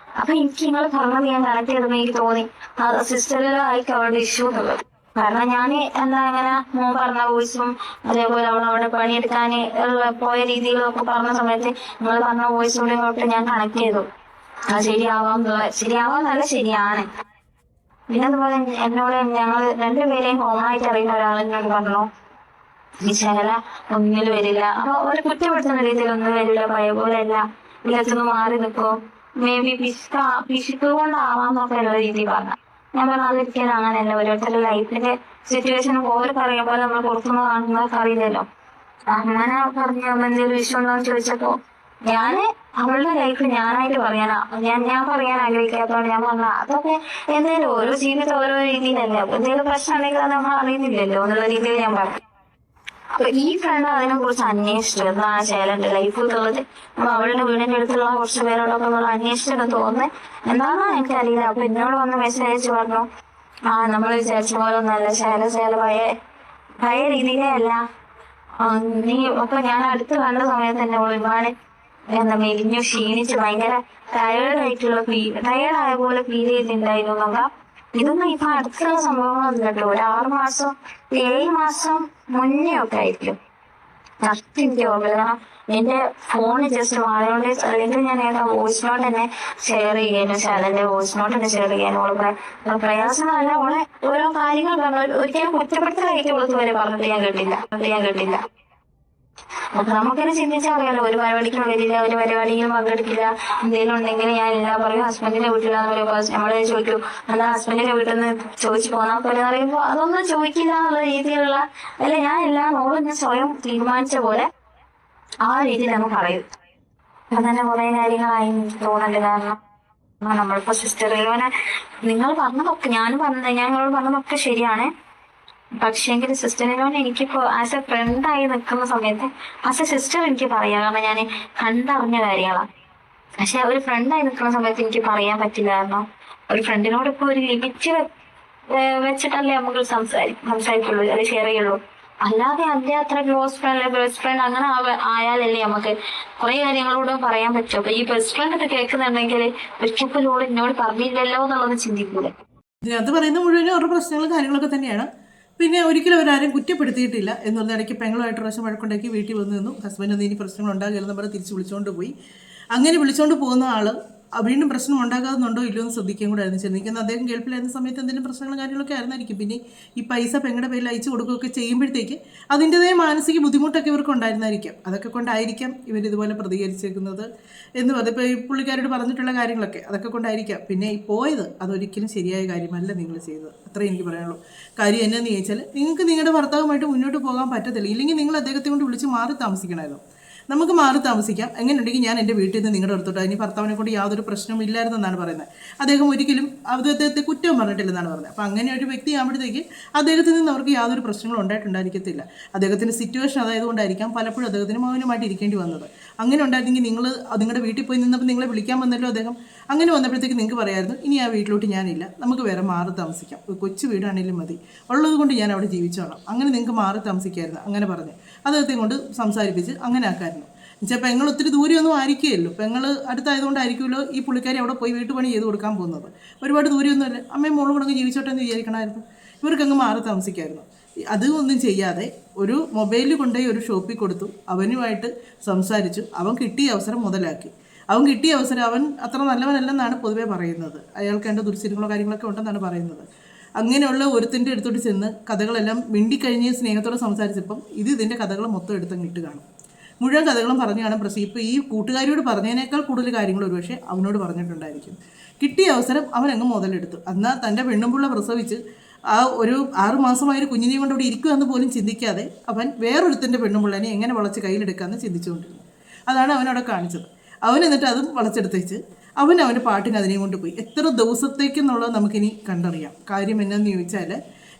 എനിക്ക് നിങ്ങൾ പറഞ്ഞത് ഞാൻ കണക്ട് ചെയ്തപ്പോ എനിക്ക് തോന്നി സിസ്റ്ററിലായിരിക്കും അവളുടെ ഇഷ്യൂ എന്നുള്ളത്. കാരണം ഞാൻ ഇങ്ങനെ മോൻ പറഞ്ഞ വോയിസും അതേപോലെ അവൾ അവിടെ പണിയെടുക്കാൻ പോയ രീതിയിലും ഒക്കെ പറഞ്ഞ സമയത്ത് നിങ്ങൾ പറഞ്ഞ വോയിസോടെ തൊട്ട് ഞാൻ കണക്ട് ചെയ്തു. അത് ശരിയാവാന്നല്ല ശരിയാണ്. പിന്നെ അതുപോലെ എന്നോട് ഞങ്ങൾ രണ്ടുപേരെയും കോമൺ ആയിട്ട് അറിയുന്ന ഒരാളെന്നോട് പറഞ്ഞു ഈ ശകല ഒന്നിലും വരില്ല. അപ്പൊ ഒരു കുറ്റപ്പെടുത്തുന്ന രീതിയിൽ ഒന്നും വരില്ല, പഴയ പോലെ അല്ല, ഇതിലൊന്ന് മാറി നിൽക്കും, മേ ബി പിശുക്കൊണ്ടാവാന്നൊക്കെ ഉള്ള രീതിയിൽ പറഞ്ഞു. ഞാൻ പറഞ്ഞു അതൊരിക്കലും അങ്ങനെയല്ല, ഓരോരുത്തരുടെ ലൈഫിന്റെ സിറ്റുവേഷൻ ഓരോ പറയുമ്പോൾ നമ്മൾ പുറത്തുനിന്ന് കാണുന്നവർക്ക് അറിയില്ലല്ലോ. അങ്ങനെ പറഞ്ഞു എന്തെങ്കിലും വിഷയം ഉണ്ടോ എന്ന് ചോദിച്ചപ്പോ ഞാന് അവളുടെ ലൈഫ് ഞാനായിട്ട് ഞാൻ പറയാൻ ആഗ്രഹിക്കാത്തതുകൊണ്ട് ഞാൻ പറഞ്ഞ അതൊക്കെ എന്തെങ്കിലും ഓരോ ജീവിതം ഓരോ രീതിയിലല്ലേ, അപ്പൊ എന്തെങ്കിലും പ്രശ്നം ഉണ്ടെങ്കിൽ അത് നമ്മൾ അറിയുന്നില്ലല്ലോ എന്നുള്ള രീതിയിൽ ഞാൻ പറഞ്ഞു. അപ്പൊ ഈ ഫ്രണ്ട് അതിനെ കുറിച്ച് അന്വേഷിച്ചു എന്താണ് ശൈലന്റെ ലൈഫ് എന്നുള്ളത്. അപ്പൊ അവളുടെ വീടിന്റെ അടുത്തുള്ള കുറച്ച് പേരോടൊക്കെ നമ്മൾ അന്വേഷിച്ചിട്ട് തോന്നുന്നത് എന്താണെന്ന് എനിക്കറിയില്ല. അപ്പൊ എന്നോട് വന്ന് മെസ്സേജ് അയച്ചു പറഞ്ഞു നമ്മൾ വിചാരിച്ച പോലെ ഒന്നല്ല ശൈല പഴയ രീതിയിലേ അല്ല നീ. അപ്പൊ ഞാൻ അടുത്ത് കണ്ട സമയത്ത് തന്നെ ഒരുപാട് മെലിഞ്ഞു ക്ഷീണിച്ച് ഭയങ്കര ടയേർഡായ പോലെ ഫീൽ ചെയ്തിട്ടുണ്ടായിരുന്നു. ഇതൊന്നും ഇപ്പൊ അടുത്തുള്ള സംഭവങ്ങളൊന്നും കേട്ടോ, ഒരു 6 മാസം 7 മാസം മുന്നേ ഒക്കെ ആയിരിക്കും. കറക്റ്റ് എനിക്ക് ഓർമ്മയില്ല. കാരണം എന്റെ ഫോണ് ജസ്റ്റ് മാറിയോണ്ട് അല്ലെങ്കിൽ ഞാൻ വോയിസ് നോട്ട് തന്നെ ഷെയർ ചെയ്യാനും ശാലന്റെ വോയിസ് നോട്ട് തന്നെ ഷെയർ ചെയ്യാനും ഓളെ പ്രയാസങ്ങളല്ല, ഓളെ ഓരോ കാര്യങ്ങൾ പറഞ്ഞു. ഒരിക്കലും കുറ്റപ്പെടുത്തലായിട്ട് ഓൾക്ക് വരെ പറഞ്ഞിട്ട് ഞാൻ കേട്ടില്ല. അപ്പൊ നമുക്കിനെ ചിന്തിച്ചറിയാലോ, ഒരു പരിപാടിക്കും വരില്ല, ഒരു പരിപാടിക്കും പങ്കെടുക്കില്ല, എന്തെങ്കിലും ഉണ്ടെങ്കിൽ ഞാൻ എല്ലാം പറയും ഹസ്ബൻഡിന്റെ വീട്ടിലാന്ന് പറയുമ്പോ നമ്മളെ ചോദിക്കും എന്താ ഹസ്ബൻഡിന്റെ വീട്ടിൽ നിന്ന് ചോദിച്ചു പോന്നാ പോലെ പറയുമ്പോ അതൊന്നും ചോദിക്കില്ല എന്നുള്ള രീതിയിലുള്ള അല്ലെ, ഞാൻ എല്ലാം ഞാൻ സ്വയം തീരുമാനിച്ച പോലെ ആ രീതിയിൽ അങ്ങ് പറയും. അപ്പൊ തന്നെ കുറെ കാര്യങ്ങളായി എനിക്ക് തോന്നുന്നുണ്ട്. കാരണം നമ്മളിപ്പോ സിസ്റ്ററിനെ നിങ്ങൾ പറഞ്ഞതൊക്കെ ഞങ്ങളോട് പറഞ്ഞതൊക്കെ ശരിയാണ്. പക്ഷേങ്കിൽ സിസ്റ്ററിനോട് എനിക്കിപ്പോ ആസ് എ ഫ്രണ്ടായി നിൽക്കുന്ന സമയത്ത് ആസ് എ സിസ്റ്റർ എനിക്ക് പറയാം, കാരണം ഞാൻ കണ്ടറിഞ്ഞ കാര്യങ്ങളാണ്. പക്ഷെ ഒരു ഫ്രണ്ടായി നിൽക്കുന്ന സമയത്ത് എനിക്ക് പറയാൻ പറ്റില്ല. കാരണം ഒരു ഫ്രണ്ടിനോട് ഇപ്പൊ ഒരു ലിമിറ്റ് വെച്ചിട്ടല്ലേ നമുക്ക് സംസാരിക്കുള്ളൂ, അത് ഷെയർ ചെയ്യുള്ളൂ. അല്ലാതെ അതിന്റെ അത്ര ബെസ്റ്റ് ഫ്രണ്ട് അങ്ങനെ ആയാലല്ലേ നമുക്ക് കുറെ കാര്യങ്ങളോട് പറയാൻ പറ്റും. അപ്പൊ ഈ ബെസ്റ്റ് ഫ്രണ്ട് ഒക്കെ കേൾക്കുന്നുണ്ടെങ്കിൽ ഒരിക്കലും എന്നോട് പറഞ്ഞില്ലല്ലോ എന്നുള്ളത് ചിന്തിക്കൂലേ. ഇതിനകത്ത് പറയുന്ന മുഴുവനും അവരുടെ പ്രശ്നങ്ങളും കാര്യങ്ങളൊക്കെ തന്നെയാണ്. പിന്നെ ഒരിക്കലും അവരാരും കുറ്റപ്പെടുത്തിയിട്ടില്ല എന്ന് പറഞ്ഞ ഇടയ്ക്ക് പെങ്ങളുമായിട്ട് പ്രാവശ്യം വഴക്കുണ്ടാക്കി വീട്ടിൽ വന്നു നിന്നു. ഹസ്ബൻഡ് ഒന്നും ഇനി പ്രശ്നങ്ങൾ ഉണ്ടാകില്ലെന്ന് പറഞ്ഞ് തിരിച്ച് വിളിച്ചുകൊണ്ട് പോയി. അങ്ങനെ വിളിച്ചുകൊണ്ട് പോകുന്ന ആൾ വീണ്ടും പ്രശ്നം ഉണ്ടാകാതുണ്ടോ ഇല്ലയോ എന്ന് ശ്രദ്ധിക്കാൻ കൂടെ ആയിരുന്നു ചെന്നിരിക്കുന്നത്. അദ്ദേഹം ഗൾഫിലായിരുന്ന സമയത്ത് എന്തെങ്കിലും പ്രശ്നങ്ങളും കാര്യങ്ങളൊക്കെ ആയിരുന്നായിരിക്കും. പിന്നെ ഈ പൈസ പെങ്ങളുടെ പേരിൽ അയച്ചു കൊടുക്കുകയൊക്കെ ചെയ്യുമ്പോഴത്തേക്ക് അതിൻ്റെതായ മാനസിക ബുദ്ധിമുട്ടൊക്കെ ഇവർക്ക് ഉണ്ടായിരുന്നായിരിക്കാം. അതൊക്കെ കൊണ്ടായിരിക്കാം ഇവരിതുപോലെ പ്രതികരിച്ചേക്കുന്നത് എന്ന് പറഞ്ഞത്. ഇപ്പോൾ ഈ പുള്ളിക്കാരോട് പറഞ്ഞിട്ടുള്ള കാര്യങ്ങളൊക്കെ അതൊക്കെ കൊണ്ടായിരിക്കാം. പിന്നെ ഈ പോയത് അതൊരിക്കലും ശരിയായ കാര്യമല്ല നിങ്ങൾ ചെയ്തത്, അത്രേ എനിക്ക് പറയാനുള്ളൂ. കാര്യം എന്നാന്ന് ചോദിച്ചാൽ നിങ്ങൾക്ക് നിങ്ങളുടെ ഭർത്താവുമായിട്ട് മുന്നോട്ട് പോകാൻ പറ്റത്തില്ല, ഇല്ലെങ്കിൽ നിങ്ങൾ അദ്ദേഹത്തെ കൊണ്ട് വിളിച്ച് മാറി താമസിക്കണമായിരുന്നു. നമുക്ക് മാറി താമസിക്കാം, എങ്ങനെയുണ്ടെങ്കിൽ ഞാൻ എൻ്റെ വീട്ടിൽ നിന്ന് നിങ്ങളുടെ അടുത്തോട്ട്, അതിന് ഭർത്താവിനെ കൊണ്ട് യാതൊരു പ്രശ്നവും ഇല്ലായിരുന്നെന്നാണ് പറയുന്നത്. അദ്ദേഹം ഒരിക്കലും അദ്ദേഹത്തെ കുറ്റം പറഞ്ഞിട്ടില്ലെന്നാണ് പറയുന്നത്. അപ്പോൾ അങ്ങനെ ഒരു വ്യക്തി ആകുമ്പോഴത്തേക്ക് അദ്ദേഹത്തിൽ നിന്ന് അവർക്ക് യാതൊരു പ്രശ്നങ്ങളും ഉണ്ടായിട്ടുണ്ടായിരിക്കത്തില്ല. അദ്ദേഹത്തിൻ്റെ സിറ്റുവേഷൻ അതായതുകൊണ്ടായിരിക്കാം പലപ്പോഴും അദ്ദേഹത്തിന് മൗനമായിട്ട് ഇരിക്കേണ്ടി വന്നത്. അങ്ങനെ ഉണ്ടായിരുന്നെങ്കിൽ നിങ്ങൾ നിങ്ങളുടെ വീട്ടിൽ പോയി നിന്നപ്പോൾ നിങ്ങളെ വിളിക്കാൻ വന്നല്ലോ അദ്ദേഹം. അങ്ങനെ വന്നപ്പോഴത്തേക്ക് നിങ്ങൾക്ക് പറയായിരുന്നു ഇനി ആ വീട്ടിലോട്ട് ഞാനില്ല, നമുക്ക് വേറെ മാറി താമസിക്കാം, ഒരു കൊച്ചു വീടാണെങ്കിലും മതി, ഉള്ളത് കൊണ്ട് ഞാൻ അവിടെ ജീവിച്ചോളാം, അങ്ങനെ നിങ്ങൾക്ക് മാറി താമസിക്കായിരുന്നു. അങ്ങനെ പറഞ്ഞ് അദ്ദേഹത്തെ കൊണ്ട് സംസാരിപ്പിച്ച് അങ്ങനെ ആക്കായിരുന്നു. എന്നുവെച്ചാൽ പെങ്ങൾ ഒത്തിരി ദൂരെയൊന്നും ആയിരിക്കുകയല്ലോ, പെങ്ങൾ അടുത്തായതുകൊണ്ടായിരിക്കുമല്ലോ ഈ പുള്ളിക്കാരി അവിടെ പോയി വീട്ടുപണി ചെയ്ത് കൊടുക്കാൻ പോകുന്നത്. ഒരുപാട് ദൂരെയൊന്നുമല്ല, അമ്മയും മോളും കൂടെ അങ്ങ് ജീവിച്ചോട്ടെ എന്ന് വിചാരിക്കണമായിരുന്നു. ഇവർക്കങ്ങ് മാറി താമസിക്കായിരുന്നു. അത് ഒന്നും ചെയ്യാതെ ഒരു മൊബൈലിൽ കൊണ്ടുപോയി ഒരു ഷോപ്പിൽ കൊടുത്തു, അവനുമായിട്ട് സംസാരിച്ചു, അവൻ കിട്ടിയ അവസരം മുതലാക്കി. അവൻ കിട്ടിയ അവസരം, അവൻ അത്ര നല്ലവനല്ലെന്നാണ് പൊതുവേ പറയുന്നത്, അയാൾക്ക് എൻ്റെ ദുർശീലങ്ങളോ കാര്യങ്ങളൊക്കെ ഉണ്ടെന്നാണ് പറയുന്നത്. അങ്ങനെയുള്ള ഒരുത്തിൻ്റെ അടുത്തോട്ട് ചെന്ന് കഥകളെല്ലാം മിണ്ടിക്കഴിഞ്ഞ് സ്നേഹത്തോടെ സംസാരിച്ചപ്പം ഇതിൻ്റെ കഥകൾ മൊത്തം എടുത്തങ്ങ് ഇട്ട് കാണും. മുഴുവൻ കഥകളും പറഞ്ഞു കാണും. ഇപ്പോൾ ഈ കൂട്ടുകാരിയോട് പറഞ്ഞതിനേക്കാൾ കൂടുതൽ കാര്യങ്ങൾ ഒരുപക്ഷെ അവനോട് പറഞ്ഞിട്ടുണ്ടായിരിക്കും. കിട്ടിയ അവസരം അവൻ അങ്ങ് മുതലെടുത്തു. എന്നാൽ തൻ്റെ പെണ്ണുമ്പുള്ള പ്രസവിച്ച് ആ ഒരു 6 മാസമായൊരു കുഞ്ഞിനെയും കൊണ്ട് അവിടെ ഇരിക്കുമെന്ന് പോലും ചിന്തിക്കാതെ അവൻ വേറൊരുത്തിൻ്റെ പെണ്ണുമ്പിള്ളനെ എങ്ങനെ വളച്ച് കയ്യിലെടുക്കാമെന്ന് ചിന്തിച്ചുകൊണ്ടിരുന്നു. അതാണ് അവനവിടെ കാണിച്ചത്. അവൻ എന്നിട്ട് അതും വളച്ചെടുത്തേച്ച് അവൻ്റെ പാട്ടിന് അതിനെയും കൊണ്ട് പോയി. എത്ര ദിവസത്തേക്കെന്നുള്ളത് നമുക്കിനി കണ്ടറിയാം. കാര്യം എന്നാന്ന് ചോദിച്ചാൽ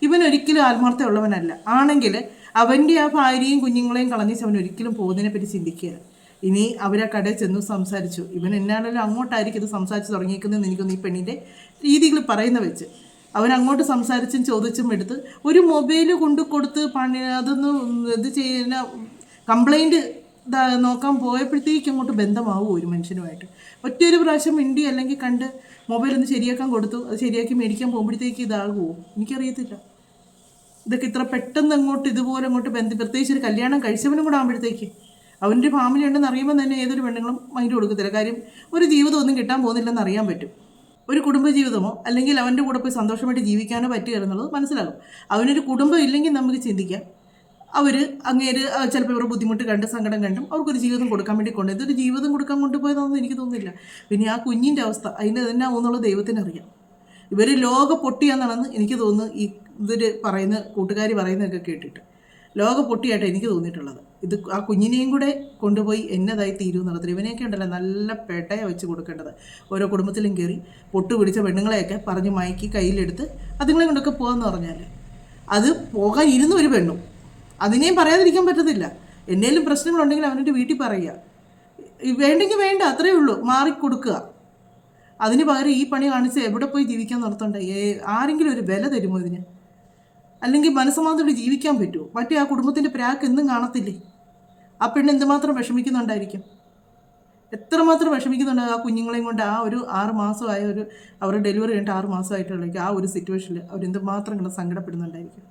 ഇവൻ ഒരിക്കലും ആത്മാർത്ഥമുള്ളവനല്ല. ആണെങ്കിൽ അവൻ്റെ ആ ഭാര്യയും കുഞ്ഞുങ്ങളെയും കളഞ്ഞിച്ച് അവൻ ഒരിക്കലും പോകുന്നതിനെപ്പറ്റി ചിന്തിക്കുക. ഇനി അവരാ കടയിൽ ചെന്നു സംസാരിച്ചു. ഇവൻ എന്നാണെങ്കിലും അങ്ങോട്ടായിരിക്കും ഇത് സംസാരിച്ച് തുടങ്ങിയിരിക്കുന്നതെന്ന് എനിക്കൊന്ന് ഈ പെണ്ണിൻ്റെ രീതികൾ പറയുന്ന വെച്ച് അവൻ അങ്ങോട്ട് സംസാരിച്ചും ചോദിച്ചും എടുത്ത് ഒരു മൊബൈൽ കൊണ്ട് കൊടുത്ത് അതൊന്ന് ഇത് ചെയ്യുന്ന കംപ്ലൈൻറ്റ് നോക്കാൻ പോയപ്പോഴത്തേക്ക് അങ്ങോട്ട് ബന്ധമാവും ഒരു മനുഷ്യനുമായിട്ട്. ഒറ്റയൊരു പ്രാവശ്യം മിണ്ടി അല്ലെങ്കിൽ കണ്ട് മൊബൈലൊന്ന് ശരിയാക്കാൻ കൊടുത്തു, അത് ശരിയാക്കി മേടിക്കാൻ പോകുമ്പോഴത്തേക്ക് ഇതാകുമോ എനിക്കറിയത്തില്ല. ഇതൊക്കെ ഇത്ര പെട്ടെന്ന് അങ്ങോട്ട് ഇതുപോലെ അങ്ങോട്ട് പ്രത്യേകിച്ച് ഒരു കല്യാണം കഴിച്ചവനും കൂടെ ആകുമ്പോഴത്തേക്ക് അവൻ്റെ ഫാമിലി ഉണ്ടെന്ന് അറിയുമ്പോൾ തന്നെ ഏതൊരു പെണ്ണുങ്ങളും മൈൻഡ് കൊടുക്കത്തില്ല. കാര്യം ഒരു ജീവിതം ഒന്നും കിട്ടാൻ പോകുന്നില്ലെന്ന് അറിയാൻ പറ്റും. ഒരു കുടുംബജീവിതമോ അല്ലെങ്കിൽ അവൻ്റെ കൂടെ പോയി സന്തോഷമായിട്ട് ജീവിക്കാനോ പറ്റുക എന്നുള്ളത് മനസ്സിലാകും. അവനൊരു കുടുംബം ഇല്ലെങ്കിൽ നമുക്ക് ചിന്തിക്കാം, അവർ അങ്ങേര് ചിലപ്പോൾ ഇവരുടെ ബുദ്ധിമുട്ട് കണ്ട് സങ്കടം കണ്ടും അവർക്കൊരു ജീവിതം കൊടുക്കാൻ വേണ്ടി ഇതൊരു ജീവിതം കൊടുക്കാൻ കൊണ്ടുപോയതാണെന്ന് എനിക്ക് തോന്നുന്നില്ല. പിന്നെ ആ കുഞ്ഞിൻ്റെ അവസ്ഥ അതിൻ്റെ തന്നെ ആവുമെന്നുള്ളത് ദൈവത്തിനറിയാം. ഇവർ ലോക പൊട്ടിയാണെന്നാണെന്ന് എനിക്ക് തോന്നുന്നു. ഈ പറയുന്ന കൂട്ടുകാർ പറയുന്നതൊക്കെ കേട്ടിട്ട് ലോക പൊട്ടിയായിട്ട് എനിക്ക് തോന്നിയിട്ടുള്ളത്. ഇത് ആ കുഞ്ഞിനെയും കൂടെ കൊണ്ടുപോയി എന്നതായി തീരുമെന്നുള്ളത്. ഇവനെയൊക്കെ ഉണ്ടല്ലോ നല്ല പേട്ടയെ വെച്ച് കൊടുക്കേണ്ടത്. ഓരോ കുടുംബത്തിലും കയറി പൊട്ടു പിടിച്ച പെണ്ണുങ്ങളെയൊക്കെ പറഞ്ഞ് മയക്കി കയ്യിലെടുത്ത് അതുങ്ങളെ കൊണ്ടൊക്കെ പോകാമെന്ന് പറഞ്ഞാൽ അത് പോകാൻ ഇരുന്ന ഒരു പെണ്ണും അതിനെയും പറയാതിരിക്കാൻ പറ്റത്തില്ല. എന്നേലും പ്രശ്നങ്ങളുണ്ടെങ്കിൽ അവൻ്റെ വീട്ടിൽ പറയുക, വേണ്ടെങ്കിൽ വേണ്ട, അത്രയേ ഉള്ളൂ, മാറിക്കൊടുക്കുക. അതിന് പകരം ഈ പണി കാണിച്ച് എവിടെ പോയി ജീവിക്കാൻ നിർത്തണ്ട. ആരെങ്കിലും ഒരു വില തരുമോ ഇതിന്? അല്ലെങ്കിൽ മനസ്സമാധാനത്തോടെ ജീവിക്കാൻ പറ്റുമോ? മറ്റേ ആ കുടുംബത്തിൻ്റെ പ്രാക്ക് എന്നും കാണത്തില്ലേ? ആ പെണ്ണ് എന്തുമാത്രം വിഷമിക്കുന്നുണ്ടായിരിക്കും, എത്രമാത്രം വിഷമിക്കുന്നുണ്ട് ആ കുഞ്ഞുങ്ങളെയും കൊണ്ട്. ആ ഒരു 6 മാസമായ അവരുടെ ഡെലിവറി കഴിഞ്ഞിട്ട് 6 മാസമായിട്ടുള്ള ആ ഒരു സിറ്റുവേഷനിൽ അവരെന്തുമാത്രം കണ്ട് സങ്കടപ്പെടുന്നുണ്ടായിരിക്കും.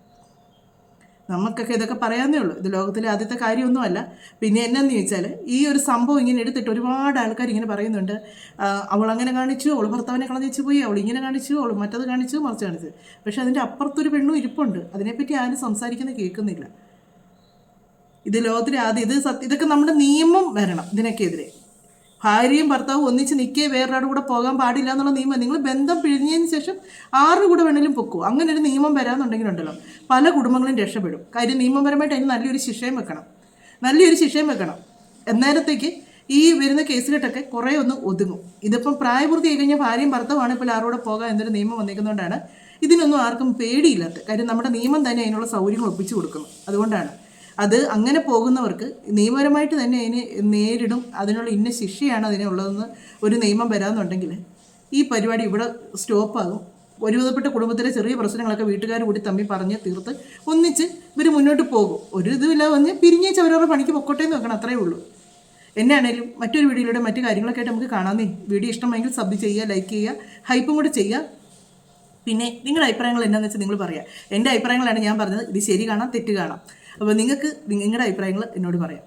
നമുക്കൊക്കെ ഇതൊക്കെ പറയാവുന്നേ ഉള്ളൂ. ഇത് ലോകത്തിലെ ആദ്യത്തെ കാര്യമൊന്നുമല്ല. പിന്നെ എന്നാന്ന് ചോദിച്ചാൽ ഈ ഒരു സംഭവം ഇങ്ങനെ എടുത്തിട്ട് ഒരുപാട് ആൾക്കാർ ഇങ്ങനെ പറയുന്നുണ്ട്, അവൾ അങ്ങനെ കാണിച്ചു, അവൾ ഭർത്താവിനെ കളഞ്ഞിച്ച് പോയി, അവൾ ഇങ്ങനെ കാണിച്ചു, അവൾ മറ്റത് കാണിച്ചു, മറിച്ച് കാണിച്ചു. പക്ഷെ അതിൻ്റെ അപ്പുറത്തൊരു പെണ്ണും ഇരിപ്പുണ്ട്. അതിനെപ്പറ്റി ആരും സംസാരിക്കുന്നത് കേൾക്കുന്നില്ല. ഇത് ലോകത്തിലെ ഇതൊക്കെ നമ്മുടെ നിയമം വരണം ഇതിനൊക്കെതിരെ. ഭാര്യയും ഭർത്താവും ഒന്നിച്ച് നിൽക്കേ വേറൊരാളുടെ കൂടെ പോകാൻ പാടില്ല എന്നുള്ള നിയമം. നിങ്ങൾ ബന്ധം പിഴിഞ്ഞതിന് ശേഷം 6 കൂടെ വേണമെങ്കിലും പൊക്കൂ. അങ്ങനെ ഒരു നിയമം വരാമെന്നുണ്ടെങ്കിലുണ്ടല്ലോ പല കുടുംബങ്ങളും രക്ഷപ്പെടും. കാര്യം നിയമപരമായിട്ട് അതിന് നല്ലൊരു ശിക്ഷയും വെക്കണം. എന്നേരത്തേക്ക് ഈ വരുന്ന കേസുകെട്ടൊക്കെ കുറേ ഒന്ന് ഒതുങ്ങും. ഇതിപ്പം പ്രായപൂർത്തിയായി കഴിഞ്ഞാൽ ഭാര്യയും ഭർത്താവാണ് ഇപ്പോൾ ആരോടെ പോകാൻ എന്നൊരു നിയമം വന്നിരിക്കുന്നതുകൊണ്ടാണ് ഇതിനൊന്നും ആർക്കും പേടിയില്ലാത്ത കാര്യം. നമ്മുടെ നിയമം തന്നെ അതിനുള്ള സൗകര്യങ്ങൾ ഒപ്പിച്ചു കൊടുക്കുന്നു. അതുകൊണ്ടാണ് അത് അങ്ങനെ പോകുന്നവർക്ക് നിയമപരമായിട്ട് തന്നെ അതിന് നേരിടും. അതിനുള്ള ഇന്ന ശിക്ഷയാണ് അതിനുള്ളതെന്ന് ഒരു നിയമം വരാമെന്നുണ്ടെങ്കിൽ ഈ പരിപാടി ഇവിടെ സ്റ്റോപ്പാകും. ഒരുവിധപ്പെട്ട കുടുംബത്തിലെ ചെറിയ പ്രശ്നങ്ങളൊക്കെ വീട്ടുകാർ കൂടി തമ്മിൽ പറഞ്ഞ് തീർത്ത് ഒന്നിച്ച് ഇവർ മുന്നോട്ട് പോകും. ഒരു ഇതുമില്ല വന്ന് പിരിഞ്ഞേച്ച് അവരവരുടെ പണിക്ക് പൊക്കോട്ടെ എന്ന് വെക്കണം, അത്രയേ ഉള്ളൂ. എന്നാണേലും മറ്റൊരു വീഡിയോയിലൂടെ മറ്റു കാര്യങ്ങളൊക്കെ ആയിട്ട് നമുക്ക് കാണാമെന്നേ. വീഡിയോ ഇഷ്ടമെങ്കിൽ സബ് ചെയ്യുക, ലൈക്ക് ചെയ്യുക, ഹൈപ്പും കൂടെ ചെയ്യുക. പിന്നെ നിങ്ങളുടെ അഭിപ്രായങ്ങൾ എന്താണെന്ന് വെച്ചാൽ നിങ്ങൾ പറയുക. എൻ്റെ അഭിപ്രായങ്ങളാണ് ഞാൻ പറഞ്ഞത്. ഇത് ശരി കാണാം, തെറ്റ് കാണാം. അപ്പോൾ നിങ്ങൾക്ക് നിങ്ങളുടെ അഭിപ്രായങ്ങൾ എന്നോട് പറയാം.